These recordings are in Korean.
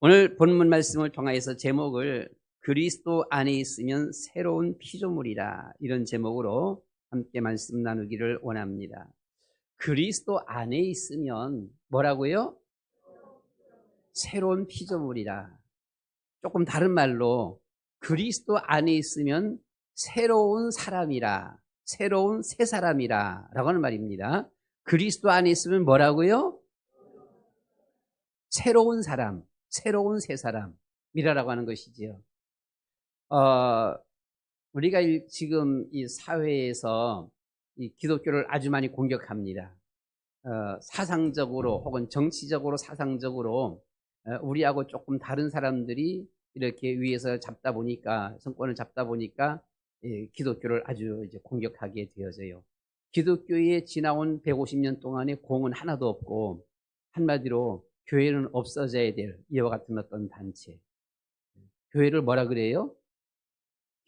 오늘 본문 말씀을 통하여서 제목을 그리스도 안에 있으면 새로운 피조물이라, 이런 제목으로 함께 말씀 나누기를 원합니다. 그리스도 안에 있으면 뭐라고요? 새로운 피조물이라. 조금 다른 말로 그리스도 안에 있으면 새로운 사람이라, 새로운 새 사람이라 라고 하는 말입니다. 그리스도 안에 있으면 뭐라고요? 새로운 사람, 새로운 새 사람이라고 하는 것이지요. 우리가 지금 이 사회에서 이 기독교를 아주 많이 공격합니다. 사상적으로 혹은 정치적으로, 사상적으로 우리하고 조금 다른 사람들이 이렇게 위에서 잡다 보니까, 정권을 잡다 보니까 기독교를 아주 이제 공격하게 되어져요. 기독교에 지나온 150년 동안의 공은 하나도 없고, 한마디로 교회는 없어져야 될 이와 같은 어떤 단체. 교회를 뭐라 그래요?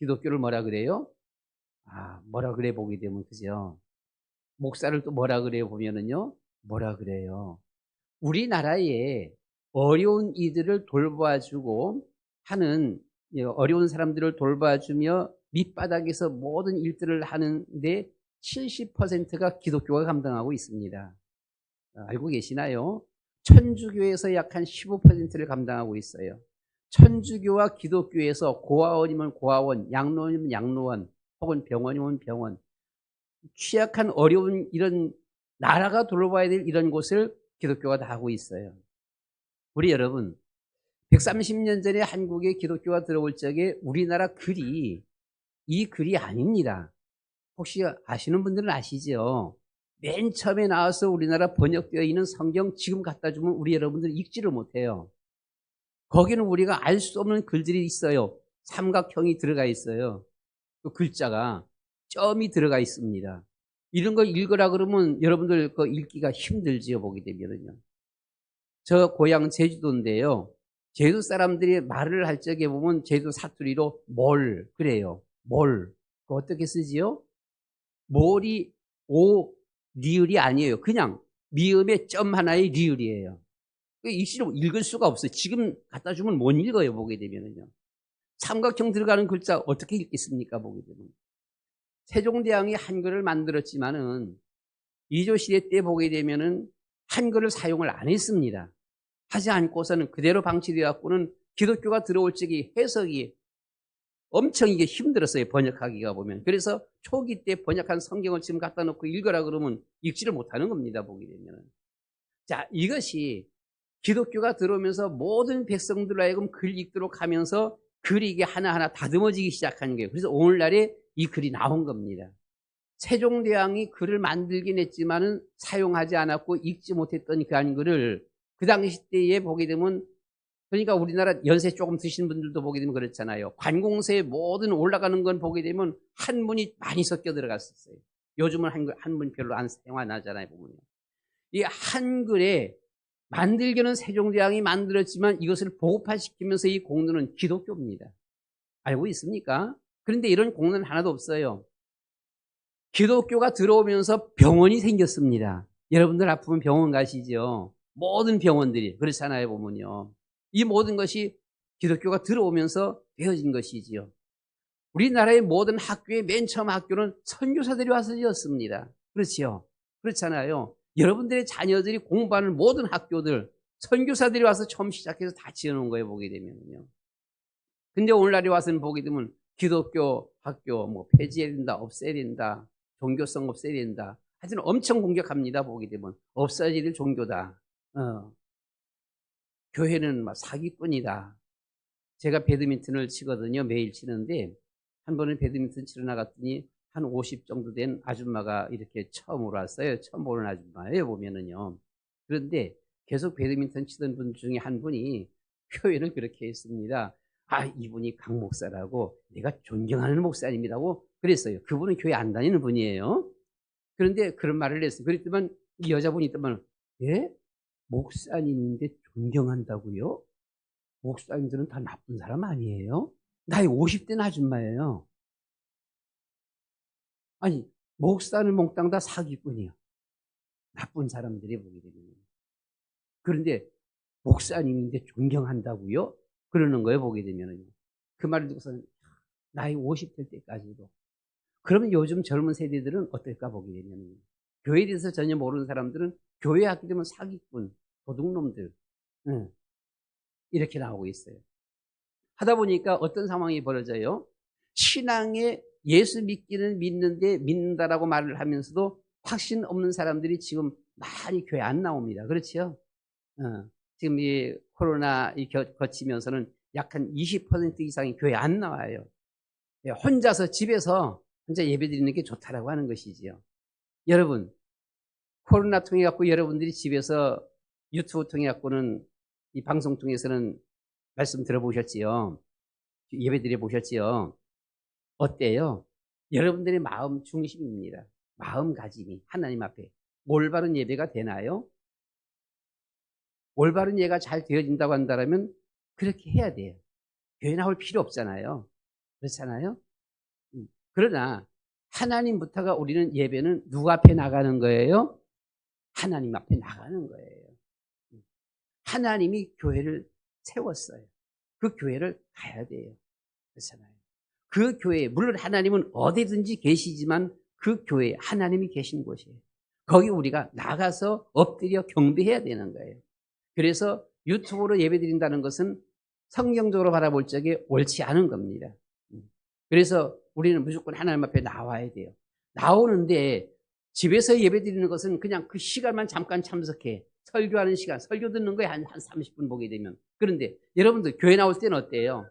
기독교를 뭐라 그래요? 뭐라 그래 보게 되면, 그죠? 목사를 또 뭐라 그래요 보면은요, 뭐라 그래요? 우리나라에 어려운 이들을 돌봐주고 하는, 어려운 사람들을 돌봐주며 밑바닥에서 모든 일들을 하는데 70%가 기독교가 감당하고 있습니다. 알고 계시나요? 천주교에서 약 한 15%를 감당하고 있어요. 천주교와 기독교에서 고아원이면 고아원, 양로원이면 양로원, 혹은 병원이면 병원, 취약한 어려운 이런 나라가 돌봐야 될 이런 곳을 기독교가 다 하고 있어요. 우리 여러분, 130년 전에 한국에 기독교가 들어올 적에 우리나라 글이 이 글이 아닙니다. 혹시 아시는 분들은 아시죠? 맨 처음에 나와서 우리나라 번역되어 있는 성경 지금 갖다 주면 우리 여러분들은 읽지를 못해요. 거기는 우리가 알 수 없는 글들이 있어요. 삼각형이 들어가 있어요. 그 글자가 점이 들어가 있습니다. 이런 걸 읽으라 그러면 여러분들 그 읽기가 힘들지요, 보게 되면은요. 저 고향 제주도인데요. 제주 사람들이 말을 할 적에 보면 제주 사투리로 몰 그래요. 몰. 그 어떻게 쓰지요? 몰이 오 리을이 아니에요. 그냥 미음의 점 하나의 리을이에요. 읽을 수가 없어요. 지금 갖다 주면 못 읽어요, 보게 되면은요. 삼각형 들어가는 글자 어떻게 읽겠습니까, 보게 되면. 세종대왕이 한글을 만들었지만은 이조 시대 때 보게 되면은 한글을 사용을 안 했습니다. 하지 않고서는 그대로 방치되어 갖고는 기독교가 들어올 적에 해석이 엄청 이게 힘들었어요, 번역하기가 보면. 그래서 초기 때 번역한 성경을 지금 갖다 놓고 읽으라 그러면 읽지를 못하는 겁니다, 보게 되면. 자, 이것이 기독교가 들어오면서 모든 백성들로 하여금 글 읽도록 하면서 글이 이게 하나하나 다듬어지기 시작하는 거예요. 그래서 오늘날에 이 글이 나온 겁니다. 세종대왕이 글을 만들긴 했지만은 사용하지 않았고 읽지 못했던 그 한글을 그 당시 때에 보게 되면, 그러니까 우리나라 연세 조금 드신 분들도 보게 되면 그렇잖아요. 관공서에 모든 올라가는 건 보게 되면 한문이 많이 섞여 들어갔었어요. 요즘은 한문 별로 안 사용 안 하잖아요, 보면요. 이 한글에 만들기는 세종대왕이 만들었지만 이것을 보급화시키면서 이 공로는 기독교입니다. 알고 있습니까? 그런데 이런 공로는 하나도 없어요. 기독교가 들어오면서 병원이 생겼습니다. 여러분들 아프면 병원 가시죠? 모든 병원들이 그렇잖아요, 보면요. 이 모든 것이 기독교가 들어오면서 되어진 것이지요. 우리나라의 모든 학교의 맨 처음 학교는 선교사들이 와서 지었습니다. 그렇지요? 그렇잖아요. 여러분들의 자녀들이 공부하는 모든 학교들 선교사들이 와서 처음 시작해서 다 지어놓은 거예요, 보게 되면요. 근데 오늘날에 와서는 보게 되면 기독교 학교 뭐 폐지해야 된다, 없애야 된다, 종교성 없애야 된다. 하여튼 엄청 공격합니다, 보게 되면. 없어질 종교다. 교회는 막 사기꾼이다. 제가 배드민턴을 치거든요. 매일 치는데 한 번은 배드민턴 치러 나갔더니 한 50 정도 된 아줌마가 이렇게 처음으로 왔어요. 처음 보는 아줌마예요, 보면은요. 그런데 계속 배드민턴 치던 분 중에 한 분이 표현을 그렇게 했습니다. 이분이 강 목사라고, 내가 존경하는 목사님이라고 그랬어요. 그분은 교회 안 다니는 분이에요. 그런데 그런 말을 했어요. 그랬더만 이 여자분이 있더만, 예? 목사님인데 존경한다고요? 목사님들은 다 나쁜 사람 아니에요? 나이 50대 아줌마예요. 아니, 목사는 몽땅 다 사기꾼이야. 나쁜 사람들이 보게 되면. 그런데 목사님인데 존경한다고요? 그러는 거예요, 보게 되면은. 그 말을 듣고서는 나이 50 될 때까지도. 그러면 요즘 젊은 세대들은 어떨까 보게 되면 교회에 대해서 전혀 모르는 사람들은 교회 하게 되면 사기꾼, 도둑놈들 이렇게 나오고 있어요. 하다 보니까 어떤 상황이 벌어져요? 신앙에 예수 믿기는 믿는데 믿는다라고 말을 하면서도 확신 없는 사람들이 지금 많이 교회 안 나옵니다. 그렇죠? 지금 이 코로나 거치면서는 약 한 20% 이상이 교회 안 나와요. 혼자서 집에서 혼자 예배 드리는 게 좋다라고 하는 것이지요. 여러분, 코로나 통해 갖고 여러분들이 집에서 유튜브 통해 갖고는 이 방송 통해서는 말씀 들어보셨지요? 예배 드려보셨지요? 어때요? 여러분들의 마음 중심입니다. 마음가짐이 하나님 앞에 올바른 예배가 되나요? 올바른 예배가 잘 되어진다고 한다면 그렇게 해야 돼요. 교회 나올 필요 없잖아요. 그렇잖아요? 그러나 하나님부터가 우리는 예배는 누구 앞에 나가는 거예요? 하나님 앞에 나가는 거예요. 하나님이 교회를 세웠어요. 그 교회를 가야 돼요. 그렇잖아요. 그 교회, 물론 하나님은 어디든지 계시지만 그 교회에 하나님이 계신 곳이에요. 거기 우리가 나가서 엎드려 경배해야 되는 거예요. 그래서 유튜브로 예배드린다는 것은 성경적으로 바라볼 적에 옳지 않은 겁니다. 그래서 우리는 무조건 하나님 앞에 나와야 돼요. 나오는데 집에서 예배드리는 것은 그냥 그 시간만 잠깐 참석해. 설교하는 시간, 설교 듣는 거에 한 30분 보게 되면. 그런데 여러분들 교회 나올 때는 어때요?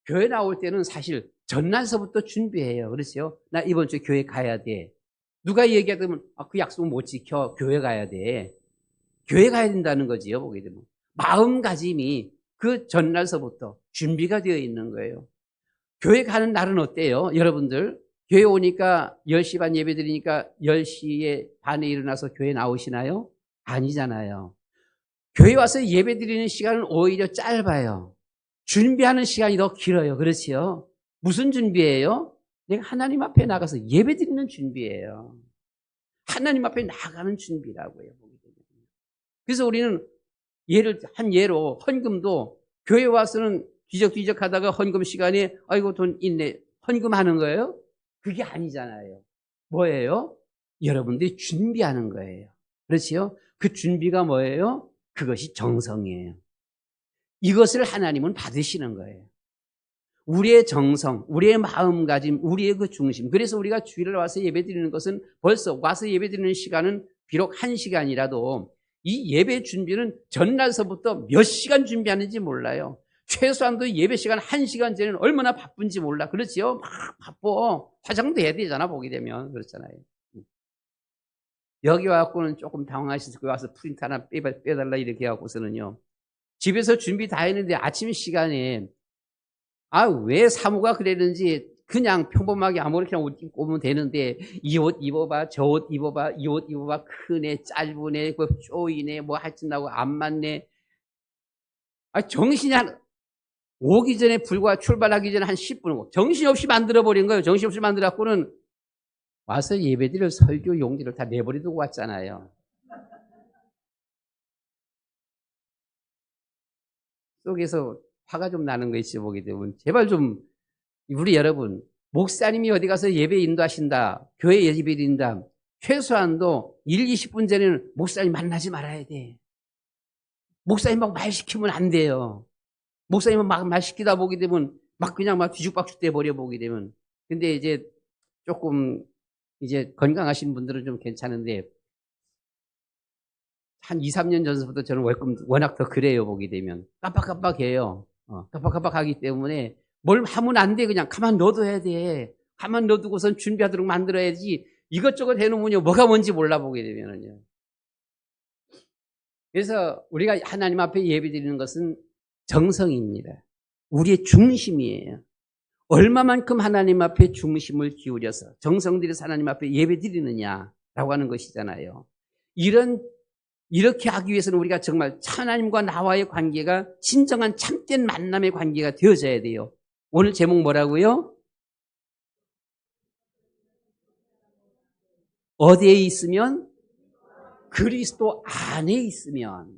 교회 나올 때는 사실 전날서부터 준비해요. 그렇죠? 나 이번 주에 교회 가야 돼. 누가 얘기하면 그 약속은 못 지켜. 교회 가야 돼. 교회 가야 된다는 거지요. 보게 되면. 마음가짐이 그 전날서부터 준비가 되어 있는 거예요. 교회 가는 날은 어때요? 여러분들 교회 오니까 10시 반 예배 드리니까 10시에 반에 일어나서 교회 나오시나요? 아니잖아요. 교회 와서 예배 드리는 시간은 오히려 짧아요. 준비하는 시간이 더 길어요. 그렇지요? 무슨 준비예요? 내가 하나님 앞에 나가서 예배 드리는 준비예요. 하나님 앞에 나가는 준비라고요. 그래서 우리는 한 예로 헌금도 교회 와서는 뒤적뒤적 하다가 헌금 시간에 아이고 돈 있네 헌금하는 거예요? 그게 아니잖아요. 뭐예요? 여러분들이 준비하는 거예요. 그렇지요? 그 준비가 뭐예요? 그것이 정성이에요. 이것을 하나님은 받으시는 거예요. 우리의 정성, 우리의 마음가짐, 우리의 그 중심. 그래서 우리가 주일을 와서 예배드리는 것은 벌써 와서 예배드리는 시간은 비록 1시간이라도 이 예배 준비는 전날서부터 몇 시간 준비하는지 몰라요. 최소한도 예배 시간 1시간 전에는 얼마나 바쁜지 몰라. 그렇지요? 막 바빠. 화장도 해야 되잖아, 보게 되면. 그렇잖아요. 여기 와갖고는 조금 당황하셔서 와서 프린트 하나 빼달라 이렇게 해갖고서는요. 집에서 준비 다 했는데 아침 시간에 왜 사모가 그랬는지 그냥 평범하게 아무렇게나 옷 입고 오면 되는데 이 옷 입어봐, 저 옷 입어봐, 이 옷 입어봐, 크네, 짧으네, 쪼이네, 뭐 하여튼 나고 안 맞네. 정신이 오기 전에 불과 출발하기 전에 한 10분 정신없이 만들어버린 거예요. 정신없이 만들어갖고는 와서 예배드릴 설교 용기를 다 내버려두고 왔잖아요. 속에서 화가 좀 나는 거 있지 보게 되면 제발 좀 우리 여러분 목사님이 어디 가서 예배 인도하신다. 교회 예배 드린다. 최소한도 1, 20분 전에는 목사님 만나지 말아야 돼. 목사님 막 말 시키면 안 돼요. 목사님은 막 말 시키다 보게 되면 막 그냥 막 뒤죽박죽 돼버려 보게 되면. 근데 이제 조금 이제 건강하신 분들은 좀 괜찮은데 한 2, 3년 전부터 저는 워낙 더 그래요 보게 되면. 깜빡깜빡해요. 깜빡깜빡하기 때문에 뭘 하면 안 돼. 그냥 가만 놔둬야 돼. 가만 놔두고선 준비하도록 만들어야지. 이것저것 해놓으면요. 뭐가 뭔지 몰라보게 되면은요. 그래서 우리가 하나님 앞에 예배 드리는 것은 정성입니다. 우리의 중심이에요. 얼마만큼 하나님 앞에 중심을 기울여서 정성 들여서 하나님 앞에 예배 드리느냐라고 하는 것이잖아요. 이렇게 하기 위해서는 우리가 정말 하나님과 나와의 관계가 진정한 참된 만남의 관계가 되어져야 돼요. 오늘 제목 뭐라고요? 어디에 있으면? 그리스도 안에 있으면.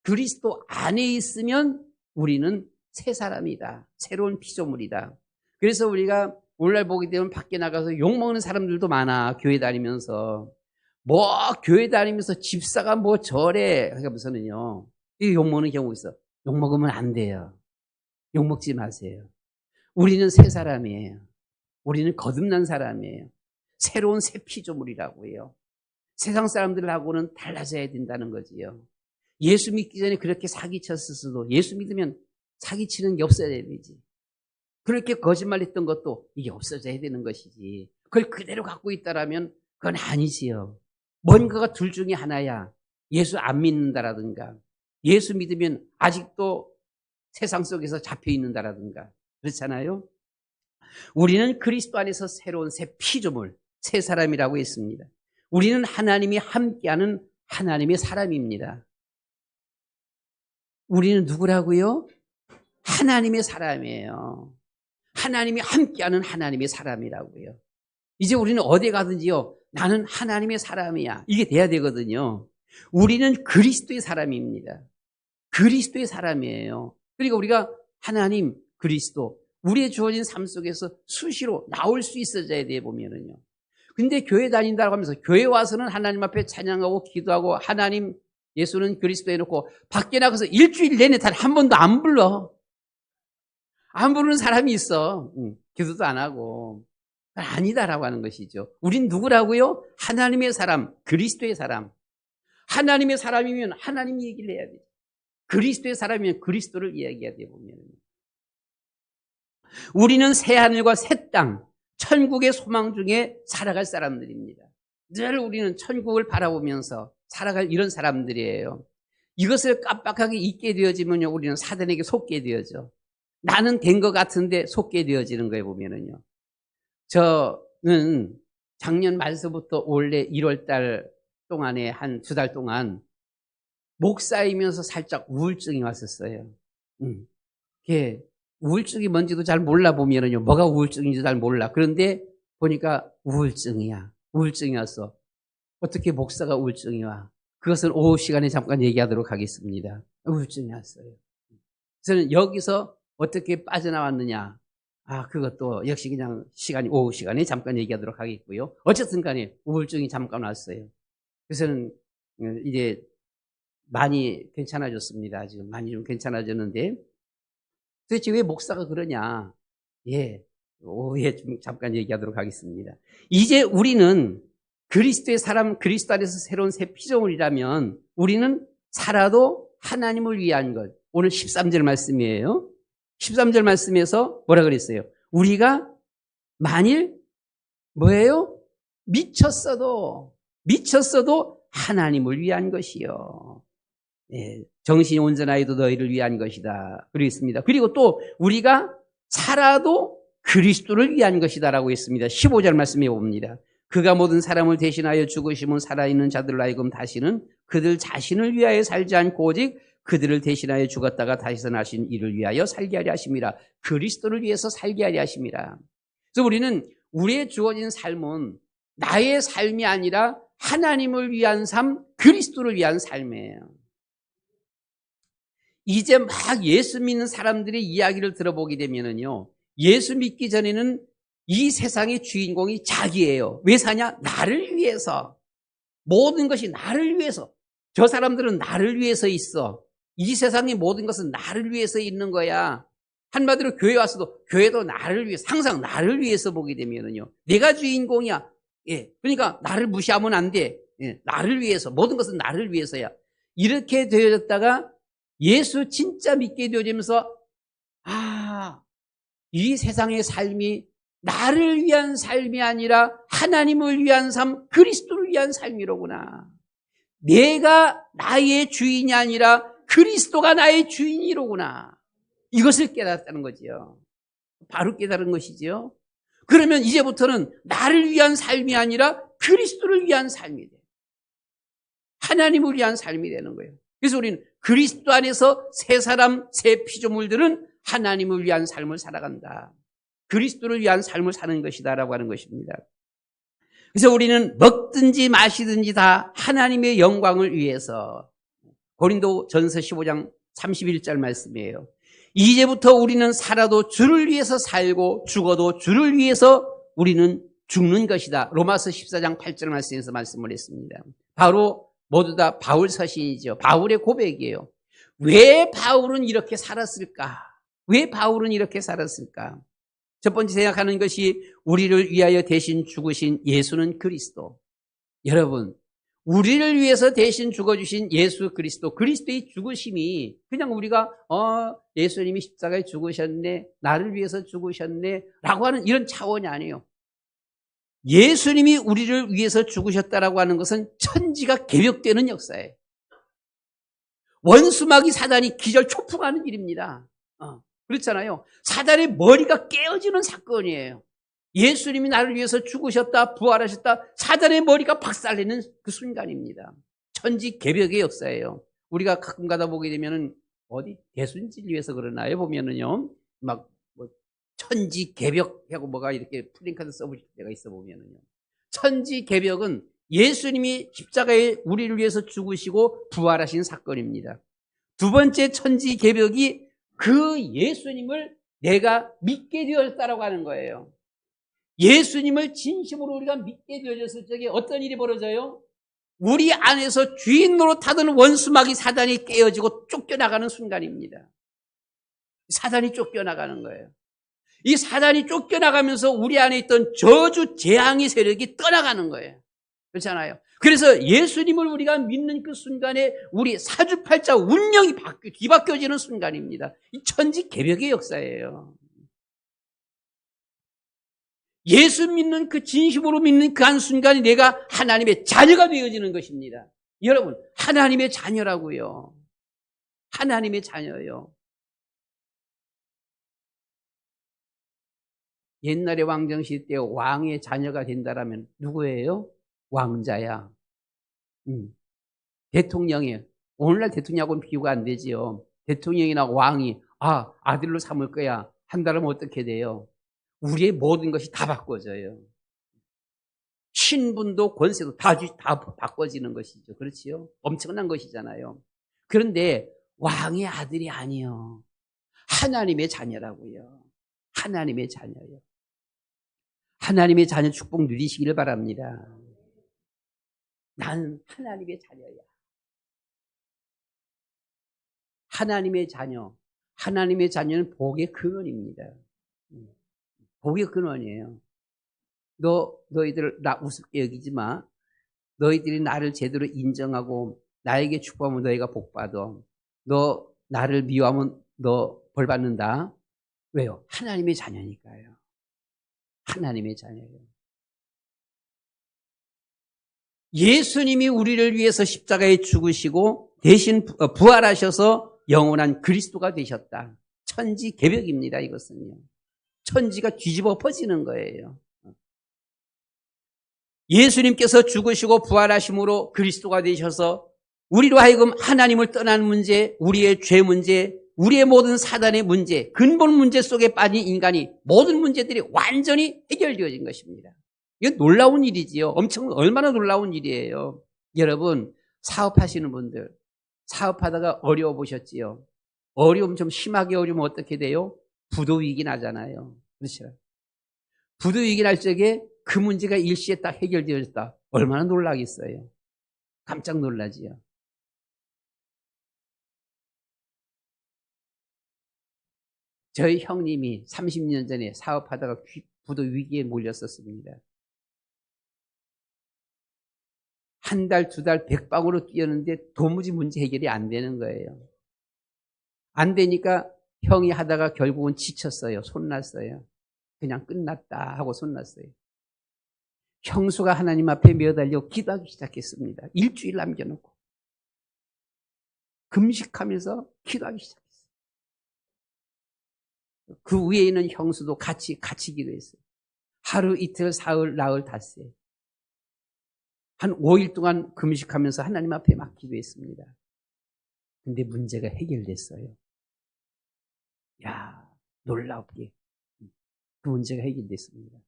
그리스도 안에 있으면 우리는 새 사람이다. 새로운 피조물이다. 그래서 우리가 오늘날 보게 되면 밖에 나가서 욕먹는 사람들도 많아. 교회 다니면서. 뭐 교회 다니면서 집사가 뭐 저래 하면서는요. 이 욕먹는 경우 있어. 욕먹으면 안 돼요. 욕먹지 마세요. 우리는 새 사람이에요. 우리는 거듭난 사람이에요. 새로운 새 피조물이라고요. 세상 사람들하고는 달라져야 된다는 거지요. 예수 믿기 전에 그렇게 사기쳤을 도 예수 믿으면 사기치는 게 없어야 되지. 그렇게 거짓말했던 것도 이게 없어져야 되는 것이지. 그걸 그대로 갖고 있다라면 그건 아니지요. 뭔가가 둘 중에 하나야. 예수 안 믿는다라든가 예수 믿으면 아직도 세상 속에서 잡혀 있는다라든가 그렇잖아요. 우리는 그리스도 안에서 새로운 새 피조물, 새 사람이라고 했습니다. 우리는 하나님이 함께하는 하나님의 사람입니다. 우리는 누구라고요? 하나님의 사람이에요. 하나님이 함께하는 하나님의 사람이라고요. 이제 우리는 어디 가든지요. 나는 하나님의 사람이야. 이게 돼야 되거든요. 우리는 그리스도의 사람입니다. 그리스도의 사람이에요. 그러니까 우리가 하나님, 그리스도, 우리의 주어진 삶 속에서 수시로 나올 수 있어져야 돼 보면은요. 근데 교회 다닌다고 하면서 교회 와서는 하나님 앞에 찬양하고 기도하고 하나님, 예수는 그리스도 해놓고 밖에 나가서 일주일 내내 단 한 번도 안 불러. 안 부르는 사람이 있어. 기도도 안 하고. 아니다라고 하는 것이죠. 우린 누구라고요? 하나님의 사람, 그리스도의 사람. 하나님의 사람이면 하나님 얘기를 해야 돼. 그리스도의 사람이면 그리스도를 이야기해야 돼 보면. 우리는 새 하늘과 새 땅, 천국의 소망 중에 살아갈 사람들입니다. 늘 우리는 천국을 바라보면서 살아갈 이런 사람들이에요. 이것을 깜빡하게 잊게 되어지면요, 우리는 사단에게 속게 되어져. 나는 된 것 같은데 속게 되어지는 거에 보면은요. 저는 작년 말서부터 올해 1월 달 동안에 한 2달 동안 목사이면서 살짝 우울증이 왔었어요. 그게 우울증이 뭔지도 잘 몰라 보면은요, 뭐가 우울증인지 잘 몰라. 그런데 보니까 우울증이야. 우울증이 왔어. 어떻게 목사가 우울증이 와? 그것은 오후 시간에 잠깐 얘기하도록 하겠습니다. 우울증이 왔어요. 저는 여기서 어떻게 빠져나왔느냐? 그것도 역시 그냥 오후 시간에 잠깐 얘기하도록 하겠고요. 어쨌든 간에 우울증이 잠깐 왔어요. 그래서는 이제 많이 괜찮아졌습니다. 지금 많이 좀 괜찮아졌는데 도대체 왜 목사가 그러냐? 오후에 좀 잠깐 얘기하도록 하겠습니다. 이제 우리는 그리스도의 사람, 그리스도 안에서 새로운 새 피조물이라면 우리는 살아도 하나님을 위한 것. 오늘 13절 말씀이에요. 13절 말씀에서 뭐라 그랬어요? 우리가 만일 뭐예요? 미쳤어도 하나님을 위한 것이요. 정신이 온전하여도 너희를 위한 것이다. 그랬습니다. 그리고 또 우리가 살아도 그리스도를 위한 것이다라고 했습니다. 15절 말씀해 봅니다. 그가 모든 사람을 대신하여 죽으심은 살아있는 자들로 하여금 다시는 그들 자신을 위하여 살지 않고 오직 그들을 대신하여 죽었다가 다시 살아나신 이를 위하여 살게 하려 하심이라. 그리스도를 위해서 살게 하려 하심이라. 그래서 우리는 우리의 주어진 삶은 나의 삶이 아니라 하나님을 위한 삶, 그리스도를 위한 삶이에요. 이제 막 예수 믿는 사람들의 이야기를 들어보게 되면은요, 예수 믿기 전에는 이 세상의 주인공이 자기예요. 왜 사냐? 나를 위해서. 모든 것이 나를 위해서. 저 사람들은 나를 위해서 있어. 이 세상의 모든 것은 나를 위해서 있는 거야. 한마디로 교회 와서도 교회도 나를 위해서, 항상 나를 위해서 보게 되면은요, 내가 주인공이야. 그러니까 나를 무시하면 안 돼. 나를 위해서. 모든 것은 나를 위해서야. 이렇게 되어졌다가 예수 진짜 믿게 되어지면서 이 세상의 삶이 나를 위한 삶이 아니라 하나님을 위한 삶, 그리스도를 위한 삶이로구나. 내가 나의 주인이 아니라 그리스도가 나의 주인이로구나. 이것을 깨달았다는 거지요. 바로 깨달은 것이지요. 그러면 이제부터는 나를 위한 삶이 아니라 그리스도를 위한 삶이 돼. 하나님을 위한 삶이 되는 거예요. 그래서 우리는 그리스도 안에서 새 사람, 새 피조물들은 하나님을 위한 삶을 살아간다. 그리스도를 위한 삶을 사는 것이다라고 하는 것입니다. 그래서 우리는 먹든지 마시든지 다 하나님의 영광을 위해서, 고린도전서 15장 31절 말씀이에요. 이제부터 우리는 살아도 주를 위해서 살고 죽어도 주를 위해서 우리는 죽는 것이다. 로마서 14장 8절 말씀에서 말씀을 했습니다. 바로 모두 다 바울 서신이죠. 바울의 고백이에요. 왜 바울은 이렇게 살았을까? 왜 바울은 이렇게 살았을까? 첫 번째 생각하는 것이 우리를 위하여 대신 죽으신 예수는 그리스도. 여러분, 우리를 위해서 대신 죽어주신 예수 그리스도, 그리스도의 죽으심이 그냥 우리가 예수님이 십자가에 죽으셨네, 나를 위해서 죽으셨네 라고 하는 이런 차원이 아니에요. 예수님이 우리를 위해서 죽으셨다라고 하는 것은 천지가 개벽되는 역사예요. 원수마귀 사단이 기절초풍하는 일입니다. 그렇잖아요. 사단의 머리가 깨어지는 사건이에요. 예수님이 나를 위해서 죽으셨다, 부활하셨다, 사단의 머리가 박살내는 그 순간입니다. 천지 개벽의 역사예요. 우리가 가끔 가다 보게 되면은 어디 대순진리에서 그러나요? 보면은요, 막 뭐 천지 개벽하고 뭐가 이렇게 플랜카드 써붙일 때가 있어 보면은요. 천지 개벽은 예수님이 십자가에 우리를 위해서 죽으시고 부활하신 사건입니다. 두 번째 천지 개벽이 그 예수님을 내가 믿게 되었다라고 하는 거예요. 예수님을 진심으로 우리가 믿게 되어졌을 적에 어떤 일이 벌어져요? 우리 안에서 주인 노릇하던 원수마귀 사단이 깨어지고 쫓겨나가는 순간입니다. 사단이 쫓겨나가는 거예요. 이 사단이 쫓겨나가면서 우리 안에 있던 저주 재앙의 세력이 떠나가는 거예요. 그렇잖아요. 그래서 예수님을 우리가 믿는 그 순간에 우리 사주팔자 운명이 뒤바뀌어지는 순간입니다. 이 천지 개벽의 역사예요. 예수 믿는 그 진심으로 믿는 그 한순간에 내가 하나님의 자녀가 되어지는 것입니다. 여러분, 하나님의 자녀라고요. 하나님의 자녀예요. 옛날에 왕정시대 때 왕의 자녀가 된다라면 누구예요? 왕자야. 대통령이에요. 오늘날 대통령하고는 비교가 안 되지요. 대통령이나 왕이 아들로 삼을 거야 한다면 어떻게 돼요? 우리의 모든 것이 다 바꿔져요. 신분도 권세도 다 바꿔지는 것이죠. 그렇지요? 엄청난 것이잖아요. 그런데 왕의 아들이 아니요. 하나님의 자녀라고요. 하나님의 자녀요. 하나님의 자녀 축복 누리시기를 바랍니다. 나는 하나님의 자녀야. 하나님의 자녀. 하나님의 자녀는 복의 근원입니다. 복의 근원이에요. 너희들 나 우습게 여기지 마. 너희들이 나를 제대로 인정하고 나에게 축복하면 너희가 복받아. 너 나를 미워하면 너 벌 받는다. 왜요? 하나님의 자녀니까요. 하나님의 자녀예요. 예수님이 우리를 위해서 십자가에 죽으시고 대신 부활하셔서 영원한 그리스도가 되셨다. 천지 개벽입니다. 이것은요. 천지가 뒤집어 퍼지는 거예요. 예수님께서 죽으시고 부활하심으로 그리스도가 되셔서 우리로 하여금 하나님을 떠나는 문제, 우리의 죄 문제, 우리의 모든 사단의 문제, 근본 문제 속에 빠진 인간이 모든 문제들이 완전히 해결되어진 것입니다. 이건 놀라운 일이지요. 얼마나 놀라운 일이에요. 여러분, 사업하시는 분들, 사업하다가 어려워 보셨지요? 어려움 좀 심하게 어려우면 어떻게 돼요? 부도위기 나잖아요. 그렇죠? 부도위기 날 적에 그 문제가 일시에 딱 해결되어졌다. 얼마나 놀라겠어요? 깜짝 놀라지요. 저희 형님이 30년 전에 사업하다가 부도위기에 몰렸었습니다. 한 달, 두 달 백방으로 뛰었는데 도무지 문제 해결이 안 되는 거예요. 안 되니까 형이 하다가 결국은 지쳤어요. 손났어요. 그냥 끝났다 하고 손났어요. 형수가 하나님 앞에 매달려 기도하기 시작했습니다. 일주일 남겨놓고. 금식하면서 기도하기 시작했어요. 그 위에 있는 형수도 같이 기도했어요. 하루, 이틀, 사흘, 나흘, 닷새. 한 5일 동안 금식하면서 하나님 앞에 막 기도했습니다. 근데 문제가 해결됐어요. 야, 놀랍게. 그 문제가 해결됐습니다.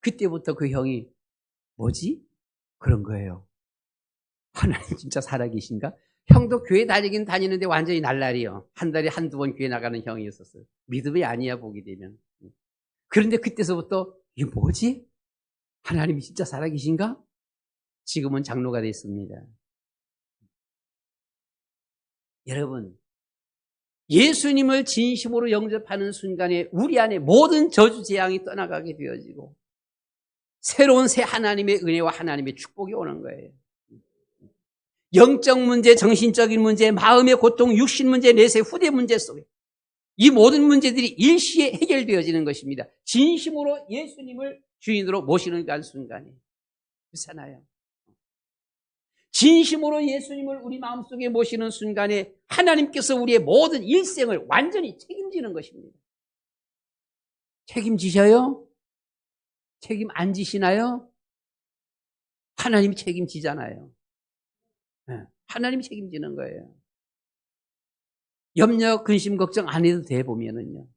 그때부터 그 형이 뭐지? 그런 거예요. 하나님 진짜 살아계신가? 형도 교회 다니긴 다니는데 완전히 날라리요. 한 달에 한두 번 교회 나가는 형이 있었어요. 믿음이 아니야, 보게 되면. 그런데 그때서부터 이게 뭐지? 하나님이 진짜 살아계신가? 지금은 장로가 됐습니다. 여러분, 예수님을 진심으로 영접하는 순간에 우리 안에 모든 저주 재앙이 떠나가게 되어지고 새로운 새 하나님의 은혜와 하나님의 축복이 오는 거예요. 영적 문제, 정신적인 문제, 마음의 고통, 육신 문제, 내세, 후대 문제 속에 이 모든 문제들이 일시에 해결되어지는 것입니다. 진심으로 예수님을 주인으로 모시는 그 순간에. 그렇잖아요. 진심으로 예수님을 우리 마음속에 모시는 순간에 하나님께서 우리의 모든 일생을 완전히 책임지는 것입니다. 책임지셔요? 책임 안 지시나요? 하나님이 책임지잖아요. 하나님이 책임지는 거예요. 염려, 근심, 걱정 안 해도 돼 보면은요.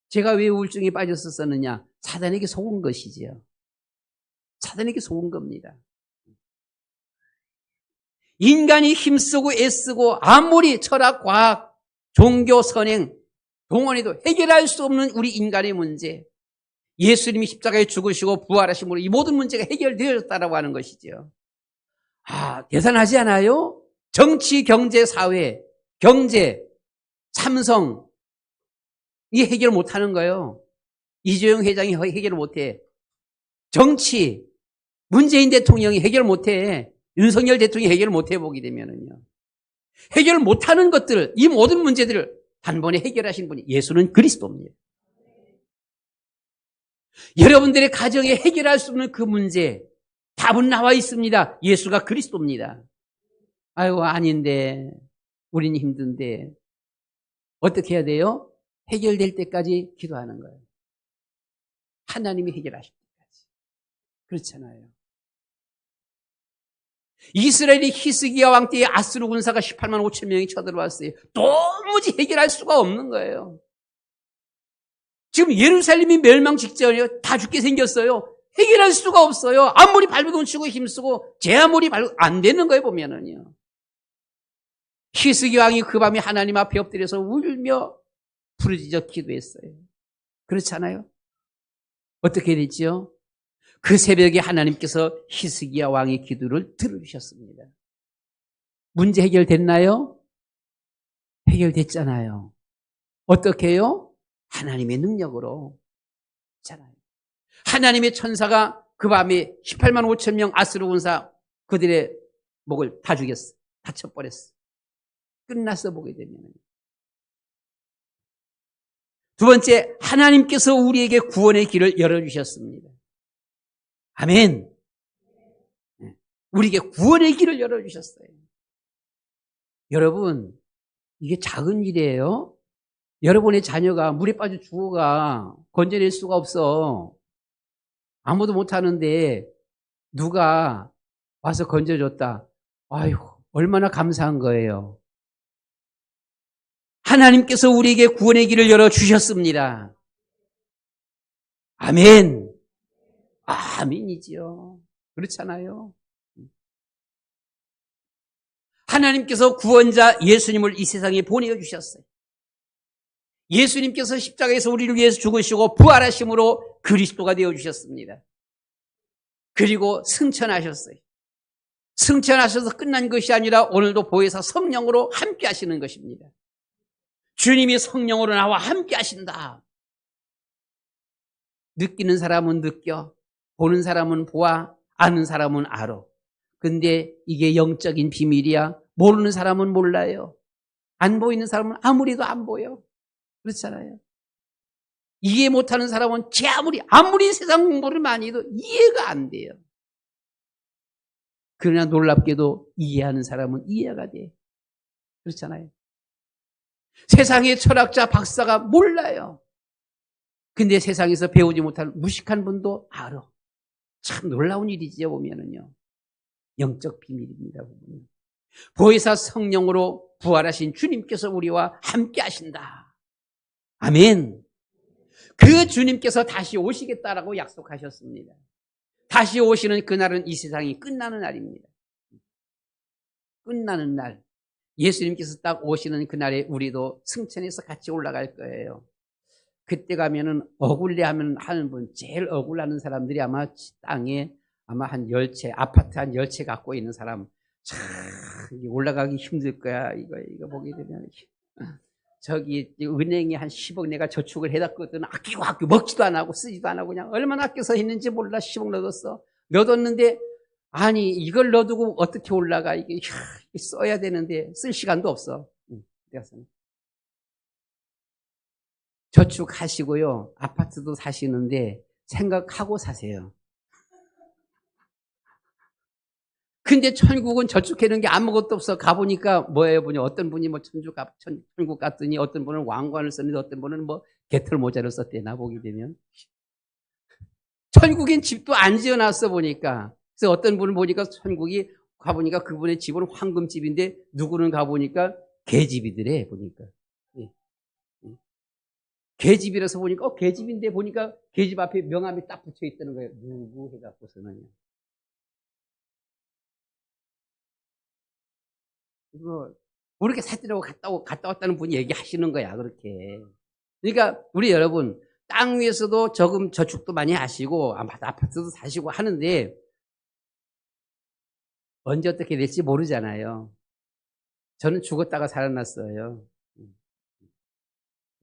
제가 왜 우울증에 빠졌었느냐? 사단에게 속은 것이지요. 사단에게 속은 겁니다. 인간이 힘쓰고 애쓰고 아무리 철학, 과학, 종교, 선행, 동원해도 해결할 수 없는 우리 인간의 문제. 예수님이 십자가에 죽으시고 부활하심으로 이 모든 문제가 해결되었다라고 하는 것이죠. 대단하지 않아요? 정치, 경제, 사회, 경제, 삼성, 이게 해결 못하는 거예요. 이재용 회장이 해결 못해. 정치, 문재인 대통령이 해결 못해. 윤석열 대통령이 해결 못해 보게 되면은요. 해결 못하는 것들, 이 모든 문제들을 단번에 해결하신 분이 예수는 그리스도입니다. 여러분들의 가정에 해결할 수 없는 그 문제, 답은 나와 있습니다. 예수가 그리스도입니다. 아이고, 아닌데, 우린 힘든데. 어떻게 해야 돼요? 해결될 때까지 기도하는 거예요. 하나님이 해결하실 때까지. 그렇잖아요. 이스라엘이 히스기야 왕 때에 아스루 군사가 18만 5천 명이 쳐들어왔어요. 도무지 해결할 수가 없는 거예요. 지금 예루살렘이 멸망 직전이에요. 다 죽게 생겼어요. 해결할 수가 없어요. 아무리 발버둥 치고 힘쓰고 제 아무리 안 되는 거예요, 보면은요. 히스기야 왕이 그 밤에 하나님 앞에 엎드려서 울며 부르짖어 기도했어요. 그렇잖아요. 어떻게 됐지요? 그 새벽에 하나님께서 히스기야 왕의 기도를 들어주셨습니다. 문제 해결됐나요? 해결됐잖아요. 어떻게 해요? 하나님의 능력으로. 잖아요. 하나님의 천사가 그 밤에 18만 5천 명 아스루 군사 그들의 목을 다 죽였어. 다 쳐버렸어. 끝났어 보게 되면. 두 번째, 하나님께서 우리에게 구원의 길을 열어주셨습니다. 아멘. 우리에게 구원의 길을 열어주셨어요. 여러분, 이게 작은 일이에요. 여러분의 자녀가 물에 빠져 죽어가 건져낼 수가 없어. 아무도 못하는데 누가 와서 건져줬다. 아유, 얼마나 감사한 거예요. 하나님께서 우리에게 구원의 길을 열어주셨습니다. 아멘. 아멘이지요. 그렇잖아요. 하나님께서 구원자 예수님을 이 세상에 보내주셨어요. 예수님께서 십자가에서 우리를 위해서 죽으시고 부활하심으로 그리스도가 되어주셨습니다. 그리고 승천하셨어요. 승천하셔서 끝난 것이 아니라 오늘도 보혜사 성령으로 함께 하시는 것입니다. 주님이 성령으로 나와 함께 하신다. 느끼는 사람은 느껴, 보는 사람은 보아, 아는 사람은 알아. 근데 이게 영적인 비밀이야. 모르는 사람은 몰라요. 안 보이는 사람은 아무리도 안 보여. 그렇잖아요. 이해 못하는 사람은 아무리 세상 공부를 많이 해도 이해가 안 돼요. 그러나 놀랍게도 이해하는 사람은 이해가 돼. 그렇잖아요. 세상의 철학자, 박사가 몰라요. 근데 세상에서 배우지 못할 무식한 분도 알아. 참 놀라운 일이지요, 보면은요. 영적 비밀입니다, 보면. 보혜사 성령으로 부활하신 주님께서 우리와 함께 하신다. 아멘. 그 주님께서 다시 오시겠다라고 약속하셨습니다. 다시 오시는 그날은 이 세상이 끝나는 날입니다. 끝나는 날, 예수님께서 딱 오시는 그날에 우리도 승천해서 같이 올라갈 거예요. 그때 가면은 억울해하면 하는 분, 제일 억울하는 사람들이 아마 땅에 아마 한 10채, 아파트 한 10채 갖고 있는 사람, 참 올라가기 힘들 거야. 이거 보게 되면. 저기 은행에 한 10억 내가 저축을 해놨거든. 아끼고 먹지도 안 하고 쓰지도 안 하고 그냥 얼마나 아껴서 했는지 몰라. 10억 넣었어. 넣었는데 아니 이걸 넣어두고 어떻게 올라가. 이게 써야 되는데 쓸 시간도 없어. 저축하시고요. 아파트도 사시는데 생각하고 사세요. 근데 천국은 저축해놓은 게 아무것도 없어. 가보니까 뭐예요? 보니 어떤 분이 뭐 천국 갔더니 어떤 분은 왕관을 썼는데 어떤 분은 뭐 개털 모자를 썼대. 나보게 되면. 천국엔 집도 안 지어놨어 보니까. 그래서 어떤 분은 보니까 천국이 가보니까 그분의 집은 황금집인데 누구는 가보니까 개집이더래 보니까. 개집이라서 보니까 개집인데 보니까 개집 앞에 명함이 딱 붙여 있다는 거예요. 누구 해갖고서는. 이거 모르게 사들라고 갔다 왔다는 분이 얘기하시는 거야 그렇게. 그러니까 우리 여러분 땅 위에서도 조금 저축도 많이 하시고 아파트도 사시고 하는데 언제 어떻게 될지 모르잖아요. 저는 죽었다가 살아났어요.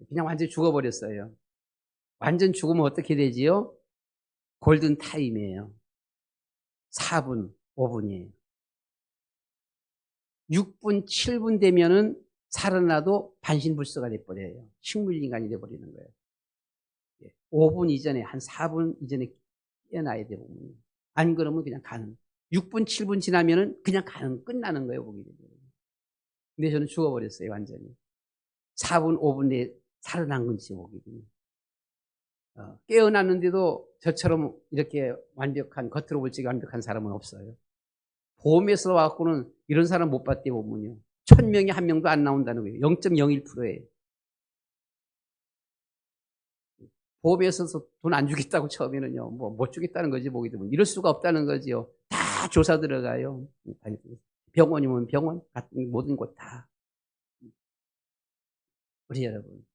그냥 완전히 죽어버렸어요. 완전 죽으면 어떻게 되지요? 골든 타임이에요. 4분, 5분이에요. 6분, 7분 되면은 살아나도 반신불수가 돼버려요. 식물인간이 돼버리는 거예요. 5분 이전에, 한 4분 이전에 깨어나야 돼요. 안 그러면 그냥 가는. 6분, 7분 지나면은 그냥 가는, 끝나는 거예요. 보게 되면. 근데 저는 죽어버렸어요. 완전히. 4분, 5분 내에 살아난 건지 보게 되면. 깨어났는데도 저처럼 이렇게 완벽한, 겉으로 볼 적이 완벽한 사람은 없어요. 보험에서 와갖고는 이런 사람 못 봤대 보면요. 1000명이 한 명도 안 나온다는 거예요. 0.01%예요. 보험에서 돈 안 주겠다고 처음에는요. 뭐 못 주겠다는 거지 보게 되면. 이럴 수가 없다는 거지요. 다 조사 들어가요. 병원이면 병원, 같은 모든 곳 다. 우리 여러분.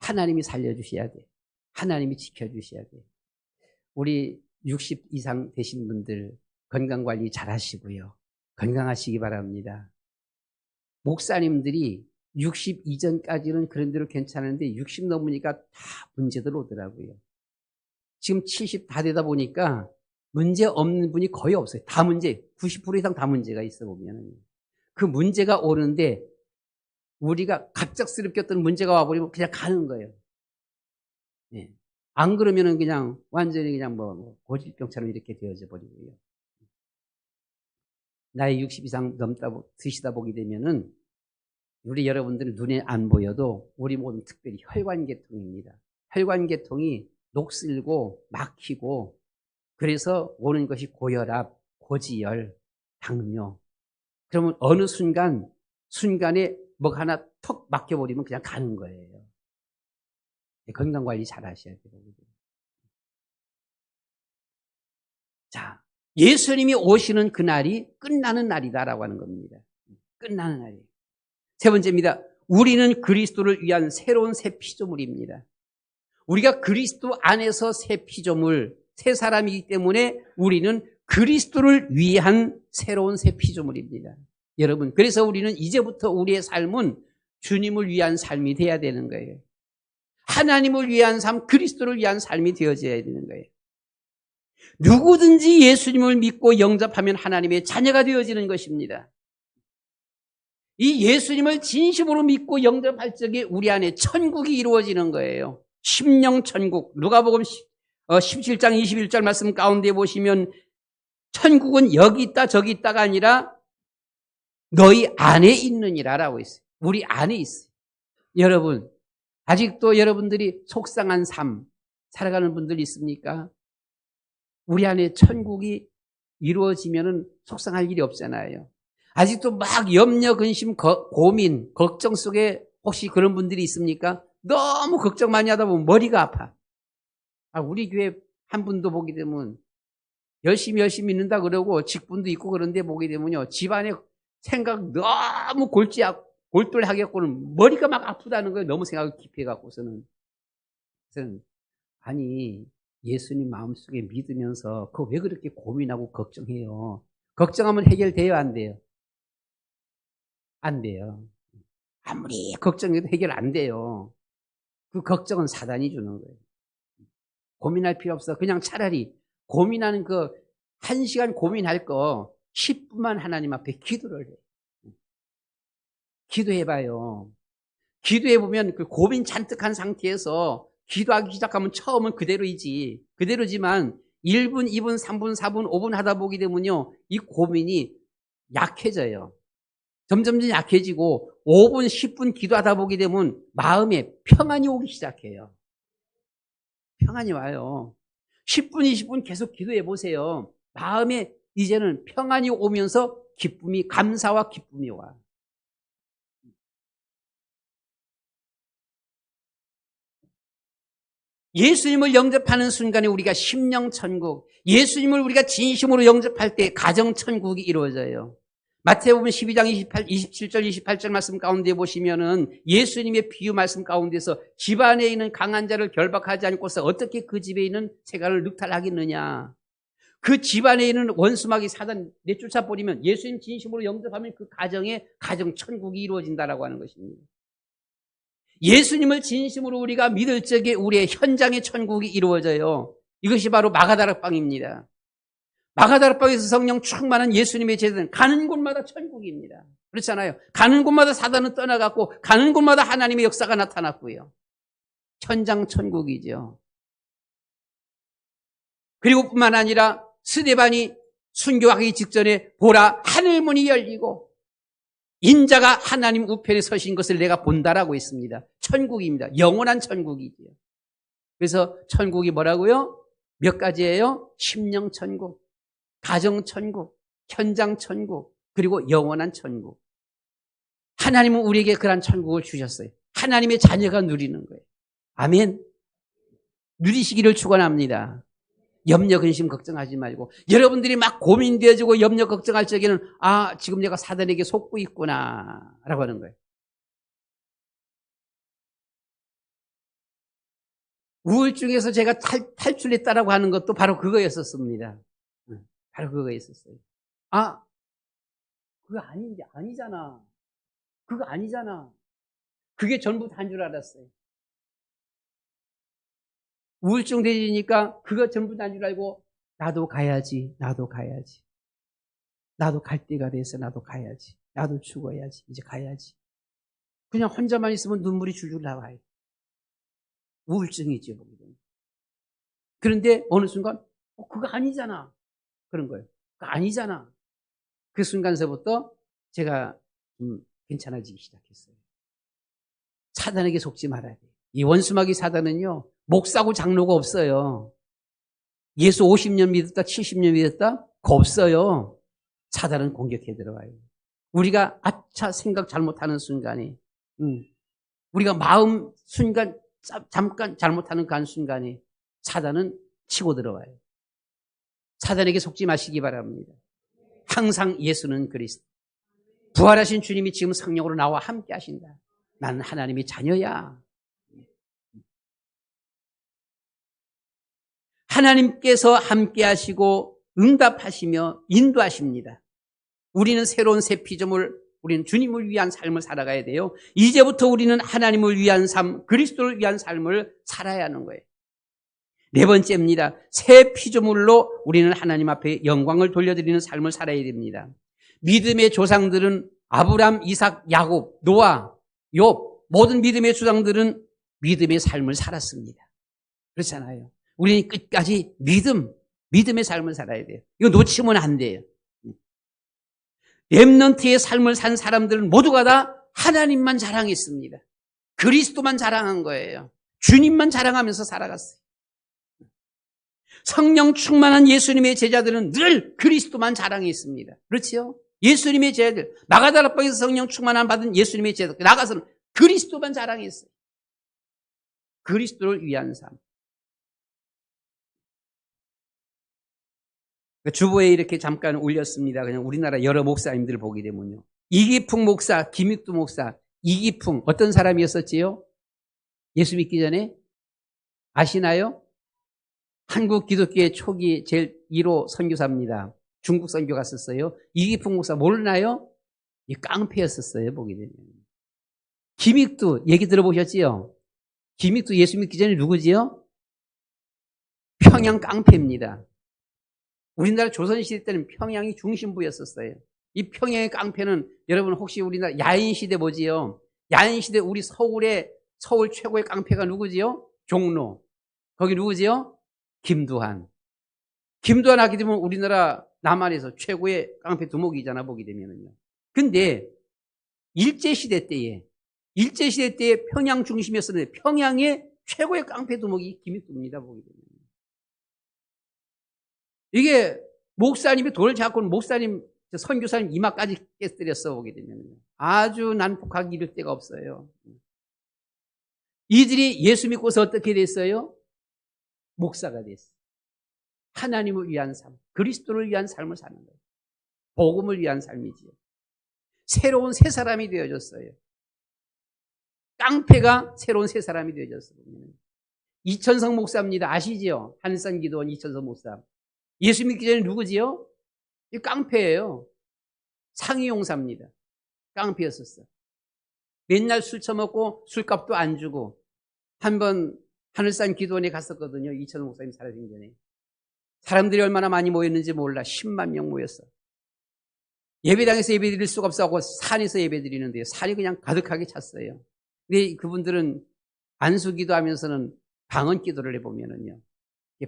하나님이 살려주셔야 돼. 하나님이 지켜주셔야 돼. 우리 60 이상 되신 분들 건강관리 잘 하시고요. 건강하시기 바랍니다. 목사님들이 60 이전까지는 그런 대로 괜찮은데 60 넘으니까 다 문제들 오더라고요. 지금 70 다 되다 보니까 문제 없는 분이 거의 없어요. 다 문제, 90% 이상 다 문제가 있어 보면. 그 문제가 오는데 우리가 갑작스럽게 어떤 문제가 와버리면 그냥 가는 거예요. 네. 안 그러면은 그냥 완전히 그냥 뭐 고질병처럼 이렇게 되어져 버리고요. 나이 60 이상 드시다 보게 되면은 우리 여러분들은 눈에 안 보여도 우리 모든 특별히 혈관계통입니다. 혈관계통이 녹슬고 막히고 그래서 오는 것이 고혈압, 고지혈, 당뇨. 그러면 어느 순간에 뭐 하나 턱 막혀버리면 그냥 가는 거예요. 건강관리 잘 하셔야 돼요. 자, 예수님이 오시는 그날이 끝나는 날이다라고 하는 겁니다. 끝나는 날이에요. 세 번째입니다. 우리는 그리스도를 위한 새로운 새 피조물입니다. 우리가 그리스도 안에서 새 피조물, 새 사람이기 때문에 우리는 그리스도를 위한 새로운 새 피조물입니다. 여러분, 그래서 우리는 이제부터 우리의 삶은 주님을 위한 삶이 되어야 되는 거예요. 하나님을 위한 삶, 그리스도를 위한 삶이 되어져야 되는 거예요. 누구든지 예수님을 믿고 영접하면 하나님의 자녀가 되어지는 것입니다. 이 예수님을 진심으로 믿고 영접할 적에 우리 안에 천국이 이루어지는 거예요. 심령천국. 누가복음 17장 21절 말씀 가운데 보시면 천국은 여기 있다 저기 있다가 아니라 너희 안에 있느니라라고 있어요. 우리 안에 있어요. 여러분, 아직도 여러분들이 속상한 삶 살아가는 분들 있습니까? 우리 안에 천국이 이루어지면은 속상할 일이 없잖아요. 아직도 막 염려, 근심, 고민, 걱정 속에 혹시 그런 분들이 있습니까? 너무 걱정 많이 하다 보면 머리가 아파. 우리 교회 한 분도 보게 되면 열심히 있는다 그러고 직분도 있고 그런데 보게 되면요. 집안에 생각 너무 골똘하겠고는 머리가 막 아프다는 거예요. 너무 생각이 깊이 해갖고서는. 그래서 아니 예수님 마음속에 믿으면서 그거 왜 그렇게 고민하고 걱정해요? 걱정하면 해결돼요, 안 돼요? 안 돼요. 아무리 걱정해도 해결 안 돼요. 그 걱정은 사단이 주는 거예요. 고민할 필요 없어. 그냥 차라리 고민하는 그 1시간 고민할 거 10분만 하나님 앞에 기도를 해. 기도해봐요. 기도해보면 그 고민 잔뜩 한 상태에서 기도하기 시작하면 처음은 그대로이지. 그대로지만 1분, 2분, 3분, 4분, 5분 하다 보게 되면요. 이 고민이 약해져요. 점점 약해지고 5분, 10분 기도하다 보게 되면 마음에 평안이 오기 시작해요. 평안이 와요. 10분, 20분 계속 기도해 보세요. 마음에 이제는 평안이 오면서 기쁨이, 감사와 기쁨이 와. 예수님을 영접하는 순간에 우리가 심령천국, 예수님을 우리가 진심으로 영접할 때 가정천국이 이루어져요. 마태복음 12장 27절, 28절 말씀 가운데 보시면은 예수님의 비유 말씀 가운데서 집안에 있는 강한 자를 결박하지 않고서 어떻게 그 집에 있는 세간을 늑탈하겠느냐. 그 집안에 있는 원수마귀 사단 내쫓아 버리면 예수님 진심으로 영접하면 그 가정에 가정천국이 이루어진다라고 하는 것입니다. 예수님을 진심으로 우리가 믿을 적에 우리의 현장의 천국이 이루어져요. 이것이 바로 마가다락방입니다. 마가다락방에서 성령 충만한 예수님의 제자들은 가는 곳마다 천국입니다. 그렇잖아요. 가는 곳마다 사단은 떠나갔고 가는 곳마다 하나님의 역사가 나타났고요. 현장 천국이죠. 그리고 뿐만 아니라 스데반이 순교하기 직전에 보라 하늘문이 열리고 인자가 하나님 우편에 서신 것을 내가 본다라고 했습니다. 천국입니다. 영원한 천국이지요. 그래서 천국이 뭐라고요? 몇 가지예요? 심령천국, 가정천국, 현장천국, 그리고 영원한 천국. 하나님은 우리에게 그런 천국을 주셨어요. 하나님의 자녀가 누리는 거예요. 아멘. 누리시기를 축원합니다. 염려, 근심, 걱정하지 말고 여러분들이 막 고민되어지고 염려, 걱정할 적에는 아, 지금 내가 사단에게 속고 있구나 라고 하는 거예요. 우울증에서 제가 탈출했다라고 하는 것도 바로 그거였었습니다. 바로 그거였었어요. 아, 그거 아니잖아. 그거 아니잖아. 그게 전부 다인 줄 알았어요. 우울증 되니까 그거 전부 다인 줄 알고 나도 가야지. 나도 갈 때가 돼서 나도 가야지. 나도 죽어야지. 이제 가야지. 그냥 혼자만 있으면 눈물이 줄줄 나와요. 우울증이죠. 그런데 어느 순간 그거 아니잖아. 그런 거예요. 그거 아니잖아. 그 순간서부터 제가 괜찮아지기 시작했어요. 사단에게 속지 말아야 돼요. 이 원수마귀 사단은요. 목사고 장로가 없어요. 예수 50년 믿었다 70년 믿었다? 그거 없어요. 사단은 공격해 들어와요. 우리가 아차 생각 잘못하는 순간에 우리가 마음 순간 잠깐 잘못하는 그 한순간에 사단은 치고 들어와요. 사단에게 속지 마시기 바랍니다. 항상 예수는 그리스도. 부활하신 주님이 지금 성령으로 나와 함께 하신다. 나는 하나님의 자녀야. 하나님께서 함께 하시고 응답하시며 인도하십니다. 우리는 새로운 새 피조물, 우리는 주님을 위한 삶을 살아가야 돼요. 이제부터 우리는 하나님을 위한 삶, 그리스도를 위한 삶을 살아야 하는 거예요. 네 번째입니다. 새 피조물로 우리는 하나님 앞에 영광을 돌려드리는 삶을 살아야 됩니다. 믿음의 조상들은 아브람, 이삭, 야곱, 노아, 욥 모든 믿음의 조상들은 믿음의 삶을 살았습니다. 그렇잖아요. 우리는 끝까지 믿음의 삶을 살아야 돼요. 이거 놓치면 안 돼요. 렘넌트의 삶을 산 사람들은 모두가 다 하나님만 자랑했습니다. 그리스도만 자랑한 거예요. 주님만 자랑하면서 살아갔어요. 성령 충만한 예수님의 제자들은 늘 그리스도만 자랑했습니다. 그렇지요? 예수님의 제자들, 마가다락방에서 성령 충만함 받은 예수님의 제자들 나가서는 그리스도만 자랑했어요. 그리스도를 위한 삶. 주보에 이렇게 잠깐 올렸습니다. 그냥 우리나라 여러 목사님들 보게 되면요. 이기풍 목사, 김익두 목사, 이기풍 어떤 사람이었었지요? 예수 믿기 전에 아시나요? 한국 기독교의 초기 제일 1호 선교사입니다. 중국 선교 갔었어요. 이기풍 목사 모르나요? 이 깡패였었어요. 보게 되면. 김익두 얘기 들어보셨지요? 김익두 예수 믿기 전에 누구지요? 평양 깡패입니다. 우리나라 조선시대 때는 평양이 중심부였었어요. 이 평양의 깡패는 여러분 혹시 우리나라 야인시대 뭐지요? 야인시대 우리 서울 최고의 깡패가 누구지요? 종로. 거기 누구지요? 김두한. 김두한 하게 되면 우리나라 남한에서 최고의 깡패 두목이잖아, 보게 되면은요. 근데 일제시대 때에 평양 중심이었었는데 평양의 최고의 깡패 두목이 김익두입니다, 보게 되면. 이게 목사님이 돌을 잡고는 목사님, 선교사님 이마까지 깨뜨렸어, 보게 되면. 아주 난폭하기 이를 데가 없어요. 이들이 예수 믿고서 어떻게 됐어요? 목사가 됐어요. 하나님을 위한 삶, 그리스도를 위한 삶을 사는 거예요. 복음을 위한 삶이지요. 새로운 새 사람이 되어졌어요. 깡패가 새로운 새 사람이 되어졌어요. 이천성 목사입니다. 아시지요? 한산 기도원 이천성 목사. 예수 믿기 전에 누구지요? 이 깡패예요. 상위용사입니다. 깡패였었어. 맨날 술 처먹고 술값도 안 주고 한번 하늘산 기도원에 갔었거든요. 이천성 목사님 살아있기 전에. 사람들이 얼마나 많이 모였는지 몰라. 10만 명 모였어. 예배당에서 예배 드릴 수가 없어서 산에서 예배 드리는데요. 산이 그냥 가득하게 찼어요. 근데 그분들은 안수기도 하면서는 방언 기도를 해보면은요.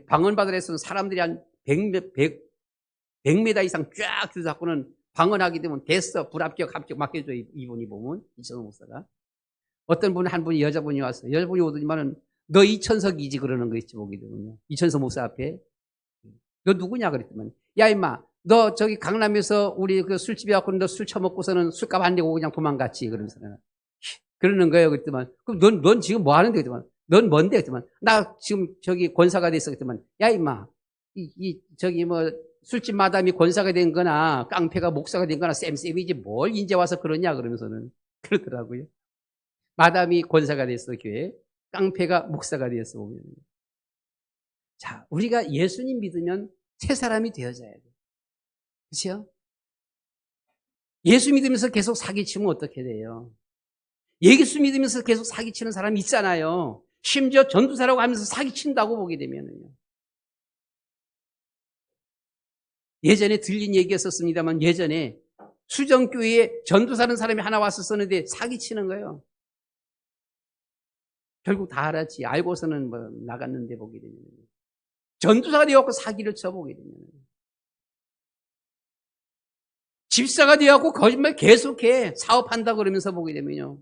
방언 받으래서는 사람들이 한 100m 이상 쫙 들어잡고는 방언하게 되면 됐어. 불합격, 합격 막 해줘요. 이분이 보면. 이천석 목사가. 어떤 분, 한 분이 여자분이 왔어요. 여자분이 오더니만은 너 이천석이지 그러는 거 있지, 보게 되면요. 이천석 목사 앞에. 너 누구냐 그랬더만. 야, 임마. 너 저기 강남에서 우리 그 술집에 갖고 너 술 처먹고서는 술값 안 내고 그냥 도망갔지. 그러면서. 그러는 거예요. 그랬더만. 그럼 넌 지금 뭐 하는데? 그랬더만. 넌 뭔데? 그랬더만. 나 지금 저기 권사가 됐어. 그랬더만. 야, 임마. 저기 뭐 술집 마담이 권사가 된 거나 깡패가 목사가 된 거나 쌤이지 뭘 이제 와서 그러냐 그러면서는 그러더라고요. 마담이 권사가 됐어, 교회. 깡패가 목사가 되었어, 보면. 자, 우리가 예수님 믿으면 새 사람이 되어져야 돼. 그렇죠? 예수 믿으면서 계속 사기치면 어떻게 돼요? 예수 믿으면서 계속 사기치는 사람이 있잖아요. 심지어 전도사라고 하면서 사기친다고 보게 되면은요. 예전에 들린 얘기였었습니다만 예전에 수정교회에 전도사라는 사람이 하나 왔었었는데 사기치는 거예요. 결국 다 알았지. 알고서는 뭐 나갔는데 보게 되면. 전도사가 되어갖고 사기를 쳐보게 되면. 집사가 되어갖고 거짓말 계속해. 사업한다 그러면서 보게 되면요.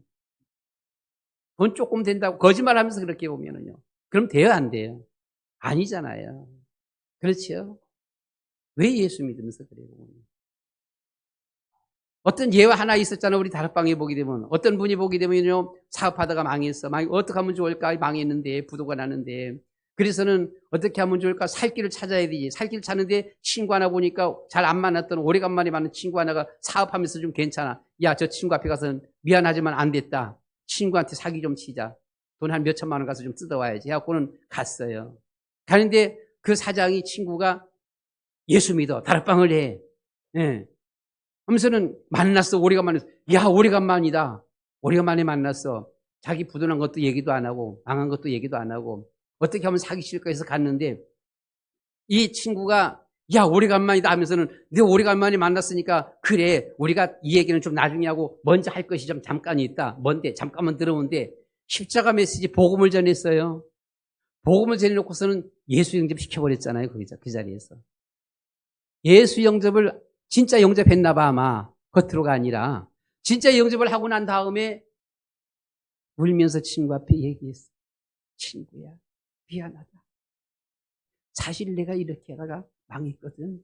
돈 조금 된다고 거짓말 하면서 그렇게 보면은요. 그럼 돼요, 안 돼요? 아니잖아요. 그렇죠? 왜 예수 믿으면서 그래요? 어떤 예화 하나 있었잖아요. 우리 다락방에 보게 되면. 어떤 분이 보게 되면요. 사업하다가 망했어. 어떻게 하면 좋을까? 망했는데, 부도가 나는데. 그래서는 어떻게 하면 좋을까? 살 길을 찾아야 되지. 살 길을 찾는데 친구 하나 보니까 잘 안 만났던 오래간만에 만난 친구 하나가 사업하면서 좀 괜찮아. 야, 저 친구 앞에 가서는 미안하지만 안 됐다. 친구한테 사기 좀 치자. 돈 한 몇 천만 원 가서 좀 뜯어와야지. 해갖고는 갔어요. 가는데 그 사장이 친구가 예수 믿어. 다락방을 해. 예. 하면서는 만났어. 오래간만에. 야, 오래간만이다. 오래간만에 만났어. 자기 부도난 것도 얘기도 안 하고 망한 것도 얘기도 안 하고 어떻게 하면 사기칠까 해서 갔는데 이 친구가 야, 오래간만이다 하면서는 내가 오래간만에 만났으니까 그래. 우리가 이 얘기는 좀 나중에 하고 먼저 할 것이 좀 잠깐이 있다. 뭔데? 잠깐만 들어오는데 십자가 메시지 복음을 전했어요. 복음을 전해놓고서는 예수 영접 시켜버렸잖아요. 그 자리에서. 예수 영접을 진짜 영접했나 봐, 아마. 겉으로가 아니라. 진짜 영접을 하고 난 다음에 울면서 친구 앞에 얘기했어. 친구야, 미안하다. 사실 내가 이렇게 하다가 망했거든.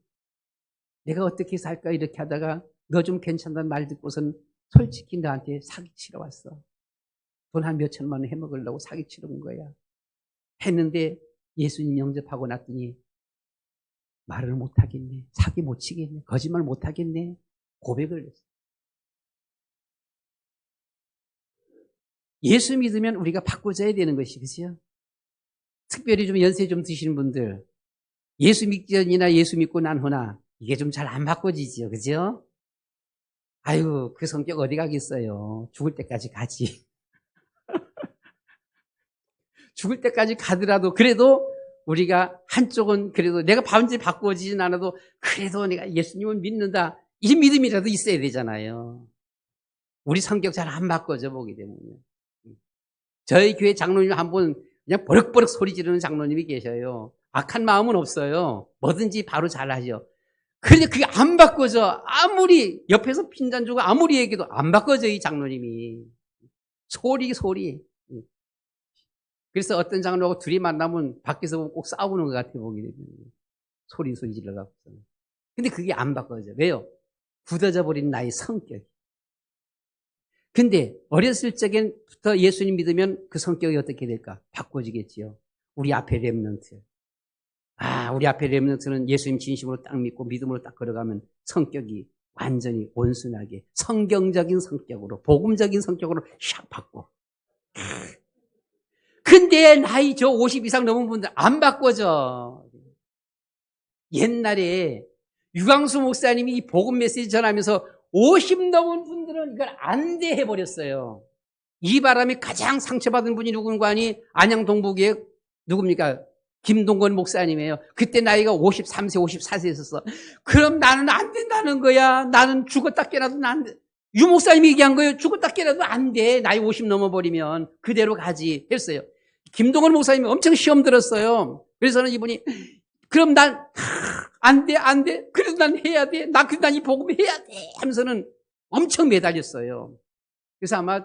내가 어떻게 살까 이렇게 하다가 너 좀 괜찮다는 말 듣고선 솔직히 나한테 사기치러 왔어. 돈 한 몇 천만 원 해먹으려고 사기치러 온 거야. 했는데 예수님 영접하고 났더니 말을 못하겠네. 사기 못 치겠네. 거짓말 못하겠네. 고백을 했어요. 예수 믿으면 우리가 바꿔줘야 되는 것이, 그죠? 특별히 좀 연세 좀 드시는 분들, 예수 믿기 전이나 예수 믿고 난 후나 이게 좀 잘 안 바꿔지지요, 그죠? 아유, 그 성격 어디 가겠어요. 죽을 때까지 가지. 죽을 때까지 가더라도 그래도 우리가 한쪽은 그래도 내가 반드시 바꿔지진 않아도 그래도 내가 예수님을 믿는다. 이 믿음이라도 있어야 되잖아요. 우리 성격 잘 안 바꿔져 보게 되면요. 저희 교회 장로님 한 분 그냥 버럭버럭 소리 지르는 장로님이 계셔요. 악한 마음은 없어요. 뭐든지 바로 잘하죠. 그런데 그게 안 바꿔져. 아무리 옆에서 핀잔 주고 아무리 얘기해도 안 바꿔져, 이 장로님이. 소리. 그래서 어떤 장로하고 둘이 만나면 밖에서 보면 꼭 싸우는 것 같아, 보게 되면. 소리 질러갖고. 근데 그게 안 바꿔져. 왜요? 굳어져 버린 나의 성격. 근데 어렸을 적부터 예수님 믿으면 그 성격이 어떻게 될까? 바꿔지겠지요. 우리 앞에 렘넌트. 우리 앞에 렘넌트는 예수님 진심으로 딱 믿고 믿음으로 딱 걸어가면 성격이 완전히 온순하게 성경적인 성격으로, 복음적인 성격으로 샥 바꿔. 근데 나이 저 50 이상 넘은 분들 안 바꿔져. 옛날에 유광수 목사님이 이 복음 메시지 전하면서 50 넘은 분들은 이걸 안 돼 해버렸어요. 이 바람에 가장 상처받은 분이 누군가 하니 안양 동북에 누굽니까? 김동건 목사님이에요. 그때 나이가 53세, 54세였었어. 그럼 나는 안 된다는 거야. 나는 죽었다 깨라도 안 돼. 유 목사님이 얘기한 거예요. 죽었다 깨라도 안 돼. 나이 50 넘어버리면 그대로 가지 했어요. 김동건 목사님이 엄청 시험 들었어요. 그래서는 이분이 그럼 난 안 돼. 그래도 난 해야 돼. 난 이 복음 해야 돼. 하면서는 엄청 매달렸어요. 그래서 아마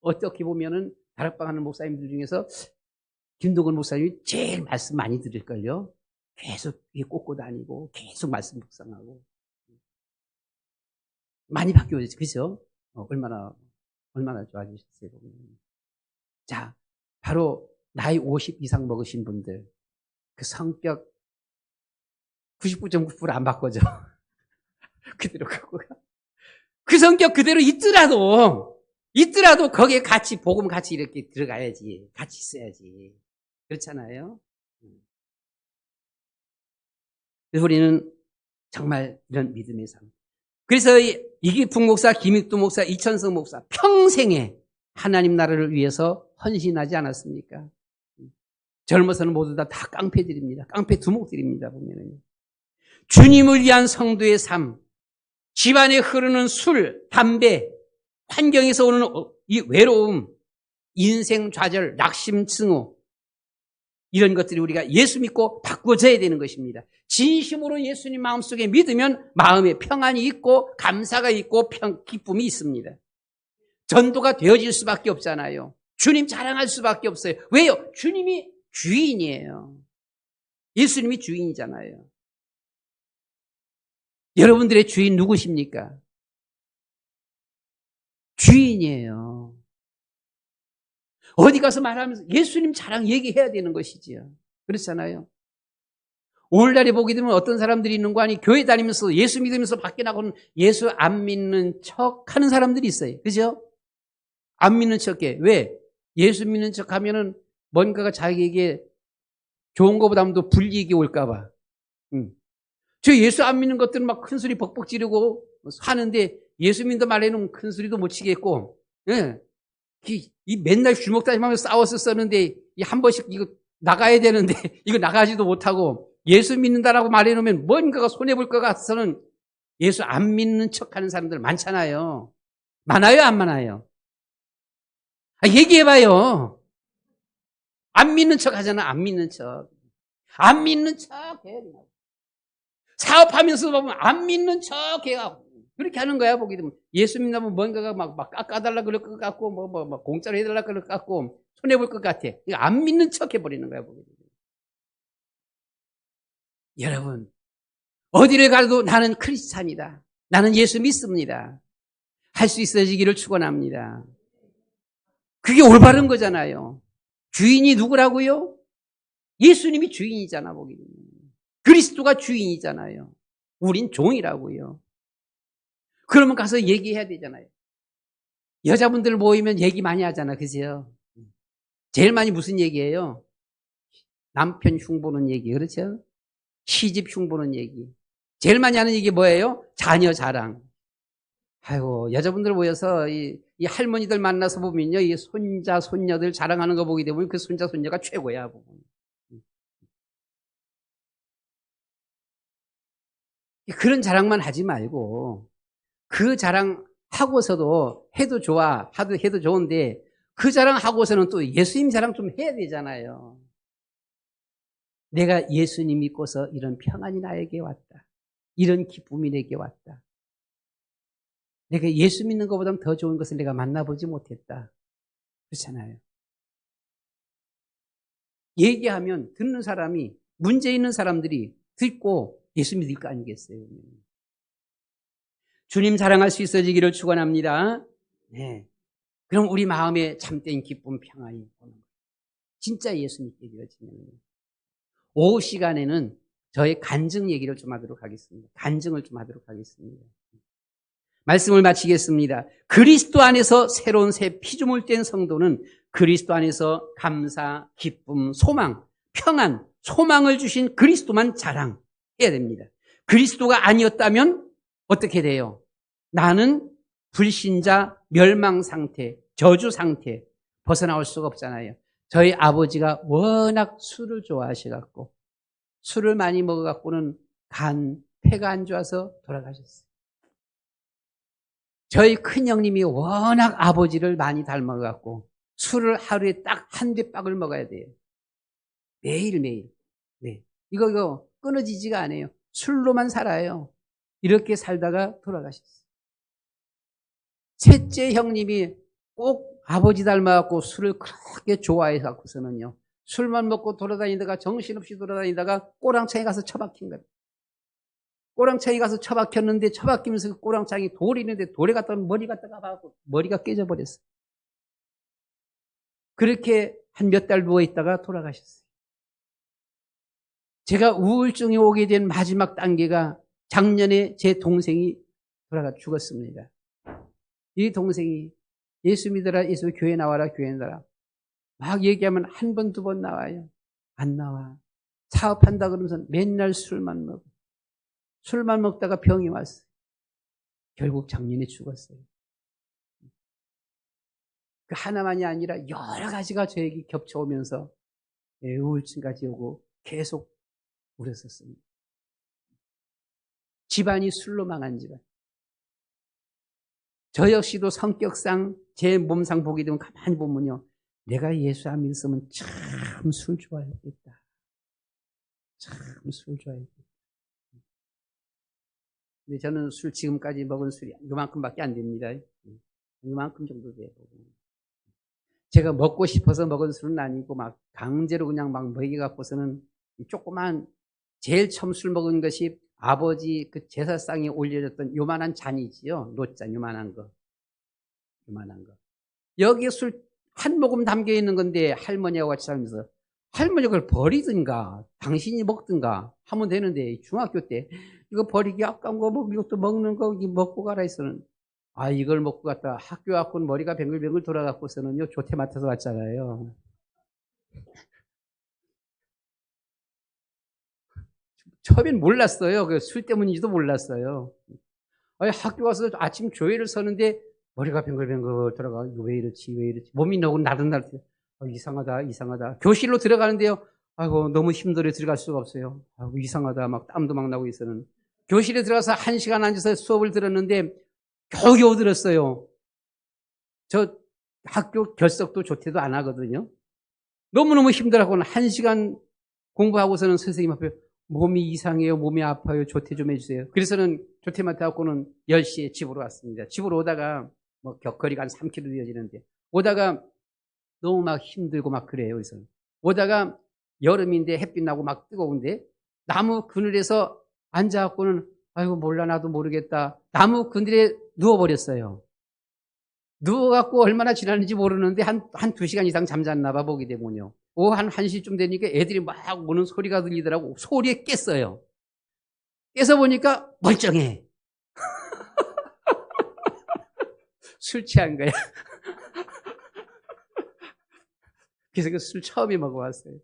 어떻게 보면은 다락방하는 목사님들 중에서 김동건 목사님이 제일 말씀 많이 들을걸요. 계속 꽂고 다니고 계속 말씀 묵상하고 많이 바뀌어졌죠. 그죠? 얼마나 좋아지셨어요. 자, 바로 나이 50 이상 먹으신 분들 그 성격 99.9% 안 바꿔져. 그대로 갖고 가. 그 성격 그대로 있더라도 거기에 같이 복음 같이 이렇게 들어가야지. 같이 있어야지. 그렇잖아요. 그래서 우리는 정말 이런 믿음의 삶. 그래서 이기풍 목사, 김익두 목사, 이천성 목사 평생에 하나님 나라를 위해서 헌신하지 않았습니까? 젊어서는 모두 다 깡패들입니다. 깡패 두목들입니다. 보면은요. 주님을 위한 성도의 삶, 집안에 흐르는 술, 담배, 환경에서 오는 이 외로움, 인생 좌절, 낙심, 증오 이런 것들이 우리가 예수 믿고 바꿔줘야 되는 것입니다. 진심으로 예수님 마음속에 믿으면 마음에 평안이 있고 감사가 있고 기쁨이 있습니다. 전도가 되어질 수밖에 없잖아요. 주님 자랑할 수밖에 없어요. 왜요? 주님이 주인이에요. 예수님이 주인이잖아요. 여러분들의 주인 누구십니까? 주인이에요. 어디 가서 말하면서 예수님 자랑 얘기해야 되는 것이지요. 그렇잖아요. 오늘날에 보게 되면 어떤 사람들이 있는 거 아니 교회 다니면서 예수 믿으면서 밖에 나가는 예수 안 믿는 척 하는 사람들이 있어요. 그죠? 안 믿는 척해. 왜? 예수 믿는 척 하면은 뭔가가 자기에게 좋은 것보다는 더 불이익이 올까봐. 저 예수 안 믿는 것들은 막 큰 소리 벅벅 지르고 하는데 예수 믿는 말에는 큰 소리도 못 치겠고, 예. 이 맨날 주먹 다니면서 싸웠었는데 한 번씩 이거 나가야 되는데 이거 나가지도 못하고 예수 믿는다라고 말해놓으면 뭔가가 손해볼 것 같아서는 예수 안 믿는 척하는 사람들 많잖아요. 많아요, 안 많아요? 얘기해봐요. 안 믿는 척 하잖아. 안 믿는 척. 안 믿는 척 해야 돼. 사업하면서 보면 안 믿는 척 해야 그렇게 하는 거야. 보게 되면 예수 믿으면 뭔가가 막 깎아달라 그럴 것 같고 막 공짜로 해달라 그럴 것 같고 손해볼 것 같아. 안 믿는 척 해버리는 거야. 보게 되면. 여러분 어디를 가도 나는 크리스찬이다. 나는 예수 믿습니다. 할 수 있어지기를 축원합니다. 그게 올바른 거잖아요. 주인이 누구라고요? 예수님이 주인이잖아. 보게 되면. 그리스도가 주인이잖아요. 우린 종이라고요. 그러면 가서 얘기해야 되잖아요. 여자분들 모이면 얘기 많이 하잖아. 그죠? 제일 많이 무슨 얘기예요? 남편 흉보는 얘기. 그렇죠? 시집 흉보는 얘기. 제일 많이 하는 얘기 뭐예요? 자녀 자랑. 아이고, 여자분들 모여서 이 할머니들 만나서 보면요. 이 손자, 손녀들 자랑하는 거 보게 되면 그 손자, 손녀가 최고야. 보면. 그런 자랑만 하지 말고 그 자랑 하고서도 해도 좋아. 해도 좋은데 그 자랑 하고서는 또 예수님 자랑 좀 해야 되잖아요. 내가 예수님 믿고서 이런 평안이 나에게 왔다. 이런 기쁨이 내게 왔다. 내가 예수 믿는 것보다 더 좋은 것을 내가 만나보지 못했다. 그렇잖아요. 얘기하면 듣는 사람이, 문제 있는 사람들이 듣고 예수 믿을 거 아니겠어요? 주님 자랑할 수 있어지기를 축원합니다. 네. 그럼 우리 마음에 참된 기쁨, 평안이 오는 거예요. 진짜 예수 믿게 되어지면. 오후 시간에는 저의 간증 얘기를 좀 하도록 하겠습니다. 간증을 좀 하도록 하겠습니다. 말씀을 마치겠습니다. 그리스도 안에서 새로운 새 피조물 된 성도는 그리스도 안에서 감사, 기쁨, 소망, 평안, 소망을 주신 그리스도만 자랑해야 됩니다. 그리스도가 아니었다면 어떻게 돼요? 나는 불신자, 멸망 상태, 저주 상태 벗어나올 수가 없잖아요. 저희 아버지가 워낙 술을 좋아하셔갖고 술을 많이 먹어갖고는 폐가 안 좋아서 돌아가셨어요. 저희 큰형님이 워낙 아버지를 많이 닮아갖고 술을 하루에 딱 한 대박을 먹어야 돼요. 매일매일. 네. 이거 끊어지지가 않아요. 술로만 살아요. 이렇게 살다가 돌아가셨어요. 셋째 형님이 꼭 아버지 닮아갖고 술을 그렇게 좋아해갖고서는요. 술만 먹고 돌아다니다가 정신없이 돌아다니다가 꼬랑창에 가서 처박힌 거예요. 꼬랑창에 가서 처박혔는데 처박히면서 그 꼬랑창이 돌이 있는데 돌에 갔다가 머리 갖다가 박고 머리가 깨져버렸어요. 그렇게 한 몇 달 누워있다가 돌아가셨어요. 제가 우울증이 오게 된 마지막 단계가 작년에 제 동생이 죽었습니다. 이 동생이 예수 믿어라, 예수 교회 나와라, 교회 나와라. 막 얘기하면 한 번, 두 번 나와요. 안 나와. 사업한다 그러면서 맨날 술만 먹어. 술만 먹다가 병이 왔어요. 결국 작년에 죽었어요. 그 하나만이 아니라 여러 가지가 저에게 겹쳐오면서 우울증까지 오고 계속 울었었습니다. 집안이 술로 망한 집안. 저 역시도 성격상 제 몸상 보게 되면 가만히 보면요. 내가 예수 안 믿었으면 참 술 좋아했겠다. 참 술 좋아했겠다. 근데 저는 술 지금까지 먹은 술이 이만큼밖에 안 됩니다. 이만큼 정도 돼요. 제가 먹고 싶어서 먹은 술은 아니고 막 강제로 그냥 막 먹여갖고서는 조그만 제일 처음 술 먹은 것이 아버지 그 제사상에 올려졌던 요만한 잔이지요. 놋잔 요만한 거. 여기에 술 한 모금 담겨 있는 건데 할머니하고 같이 살면서 할머니가 그걸 버리든가 당신이 먹든가 하면 되는데 중학교 때 이거 버리기 아까운 거 먹고 이것도 먹는 거 먹고 가라 했어는 이걸 먹고 갔다 학교 갖고는 머리가 뱅글뱅글 돌아갖고서는요 조퇴 맡아서 왔잖아요. 처음엔 몰랐어요. 그 술 때문인지도 몰랐어요. 학교 가서 아침 교회를 서는데 머리가 뱅글뱅글 돌아가. 왜 이렇지? 몸이 너무 나른나르. 이상하다. 교실로 들어가는데요. 아이고, 너무 힘들어 들어갈 수가 없어요. 아이고, 이상하다. 막 땀도 막 나고 있어는. 교실에 들어가서 1시간 앉아서 수업을 들었는데 겨우겨우 들었어요. 저 학교 결석도 조퇴도 안 하거든요. 너무너무 힘들어하고는 1시간 공부하고서는 선생님 앞에 몸이 이상해요. 몸이 아파요. 조퇴 좀 해주세요. 그래서는 조퇴 맡아갖고는 10시에 집으로 왔습니다. 집으로 오다가 거리가 한 3km 되어지는데 오다가 너무 막 힘들고 막 그래요. 그래서 오다가 여름인데 햇빛 나고 막 뜨거운데 나무 그늘에서 앉아갖고는 아이고 몰라 나도 모르겠다. 나무 그늘에 누워버렸어요. 누워갖고 얼마나 지났는지 모르는데 한 2시간 이상 잠잤나 봐, 보게 되면요. 오후 한 1시쯤 되니까 애들이 막 오는 소리가 들리더라고. 소리에 깼어요. 깨서 보니까 멀쩡해. 술 취한 거야. 그래서 그 술 처음에 먹어봤어요.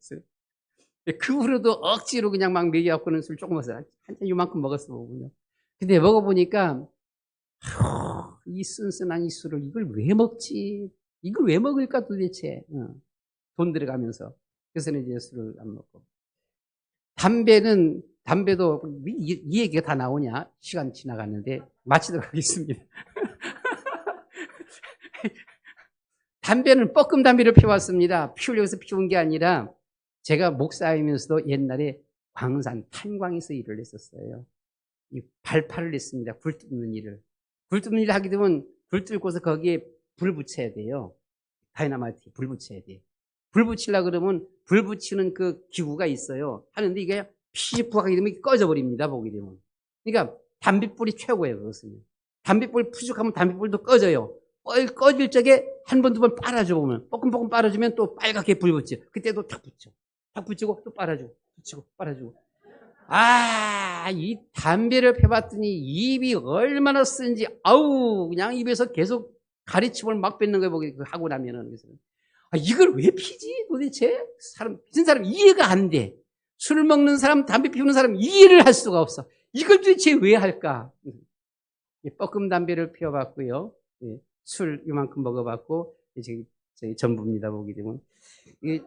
그 후로도 억지로 그냥 막 먹여갖고는 술 조금 먹었어요. 한잔 요만큼 먹었어, 보군요. 근데 먹어보니까, 이 쓴쓴한 이 술을 이걸 왜 먹지? 이걸 왜 먹을까 도대체? 돈 들어가면서. 그래서는 이제 술을 안 먹고. 담배도 이 얘기가 다 나오냐? 시간 지나갔는데 마치도록 하겠습니다. 담배는 뻐끔 담배를 피워왔습니다. 피우려고 해서 피운 게 아니라 제가 목사이면서도 옛날에 광산, 탄광에서 일을 했었어요. 이 발파를 했습니다. 굴 뜯는 일을. 굴 뜯는 일을 하게 되면 굴 뜯고서 거기에 불 붙여야 돼요. 다이나마이트 불 붙여야 돼요. 불 붙이려고 그러면 불 붙이는 그 기구가 있어요. 하는데 이게 피부하게 되면 꺼져버립니다. 보게 되면. 그러니까 담뱃불이 최고예요. 그것은. 담뱃불 푸죽하면 담뱃불도 꺼져요. 꺼질 적에 한 번, 두 번 빨아줘 보면 뽀끔뽀끔 빨아주면 또 빨갛게 불 붙여. 그때도 탁 붙여. 탁 붙이고 또 빨아주고 붙이고 빨아주고. 이 담배를 펴봤더니 입이 얼마나 쓴지 아우 그냥 입에서 계속 가래침을 막 뱉는 거예요. 보게 하고 나면은. 그래서 이걸 왜 피지 도대체? 피는 사람 이해가 안 돼. 술 먹는 사람, 담배 피우는 사람 이해를 할 수가 없어. 이걸 도대체 왜 할까? 뻐끔 담배를 피워봤고요. 술 요만큼 먹어봤고, 저희 전부입니다, 보게 되면. 이게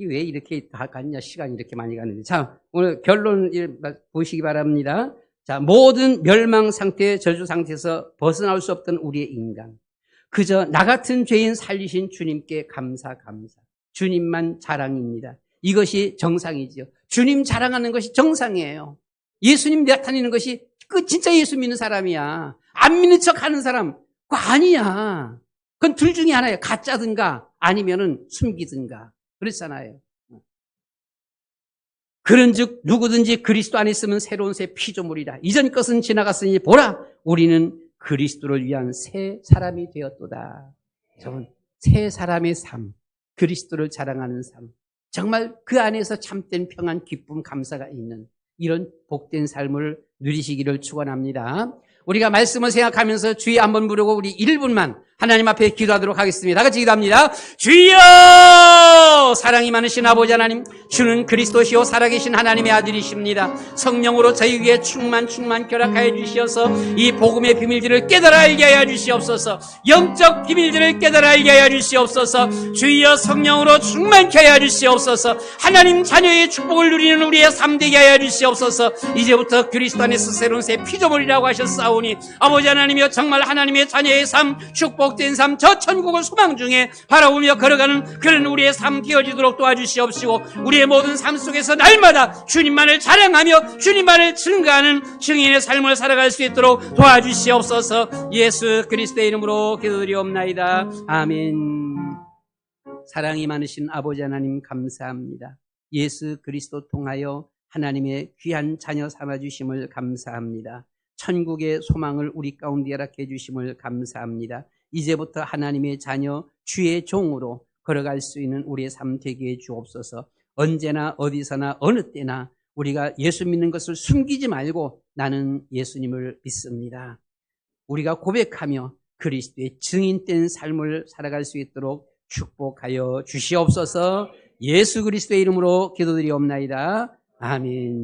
왜 이렇게 다 갔냐, 시간이 이렇게 많이 갔는데. 자, 오늘 결론 보시기 바랍니다. 자, 모든 멸망 상태, 저주 상태에서 벗어날 수 없던 우리의 인간. 그저 나 같은 죄인 살리신 주님께 감사. 주님만 자랑입니다. 이것이 정상이지요. 주님 자랑하는 것이 정상이에요. 예수님 나타내는 것이 진짜 예수 믿는 사람이야. 안 믿는 척 하는 사람, 그거 아니야. 그건 둘 중에 하나예요. 가짜든가 아니면은 숨기든가. 그렇잖아요. 그런즉 누구든지 그리스도 안에 있으면 새로운 새 피조물이라. 이전 것은 지나갔으니 보라, 우리는 그리스도를 위한 새 사람이 되었도다. 저건 새 사람의 삶, 그리스도를 자랑하는 삶. 정말 그 안에서 참된 평안, 기쁨, 감사가 있는 이런 복된 삶을 누리시기를 축원합니다. 우리가 말씀을 생각하면서 주여 한번 부르고 우리 1분만 하나님 앞에 기도하도록 하겠습니다. 다 같이 기도합니다. 주여! 사랑이 많으신 아버지 하나님, 주는 그리스도시요 살아계신 하나님의 아들이십니다. 성령으로 저희 위에 충만 결합하여 주시어서 이 복음의 비밀들을 깨달아 알게 하여 주시옵소서. 영적 비밀들을 깨달아 알게 하여 주시옵소서. 주여 성령으로 충만케 하여 주시옵소서. 하나님 자녀의 축복을 누리는 우리의 삶 되게 하여 주시옵소서. 이제부터 그리스도 안에서 새로운 새 피조물이라고 하셨사오니 아버지 하나님이여 정말 하나님의 자녀의 삶, 축복된 삶, 저 천국을 소망 중에 바라보며 걸어가는 그런 우리의 삶 되어지도록 도와주시옵시고 우리의 모든 삶 속에서 날마다 주님만을 자랑하며 주님만을 증거하는 증인의 삶을 살아갈 수 있도록 도와주시옵소서. 예수 그리스도의 이름으로 기도드리옵나이다. 아멘. 사랑이 많으신 아버지 하나님 감사합니다. 예수 그리스도 통하여 하나님의 귀한 자녀 삼아주심을 감사합니다. 천국의 소망을 우리 가운데 허락해 주심을 감사합니다. 이제부터 하나님의 자녀 주의 종으로 걸어갈 수 있는 우리의 삶 되게 해 주옵소서. 언제나 어디서나 어느 때나 우리가 예수 믿는 것을 숨기지 말고 나는 예수님을 믿습니다. 우리가 고백하며 그리스도의 증인된 삶을 살아갈 수 있도록 축복하여 주시옵소서. 예수 그리스도의 이름으로 기도드리옵나이다. 아멘.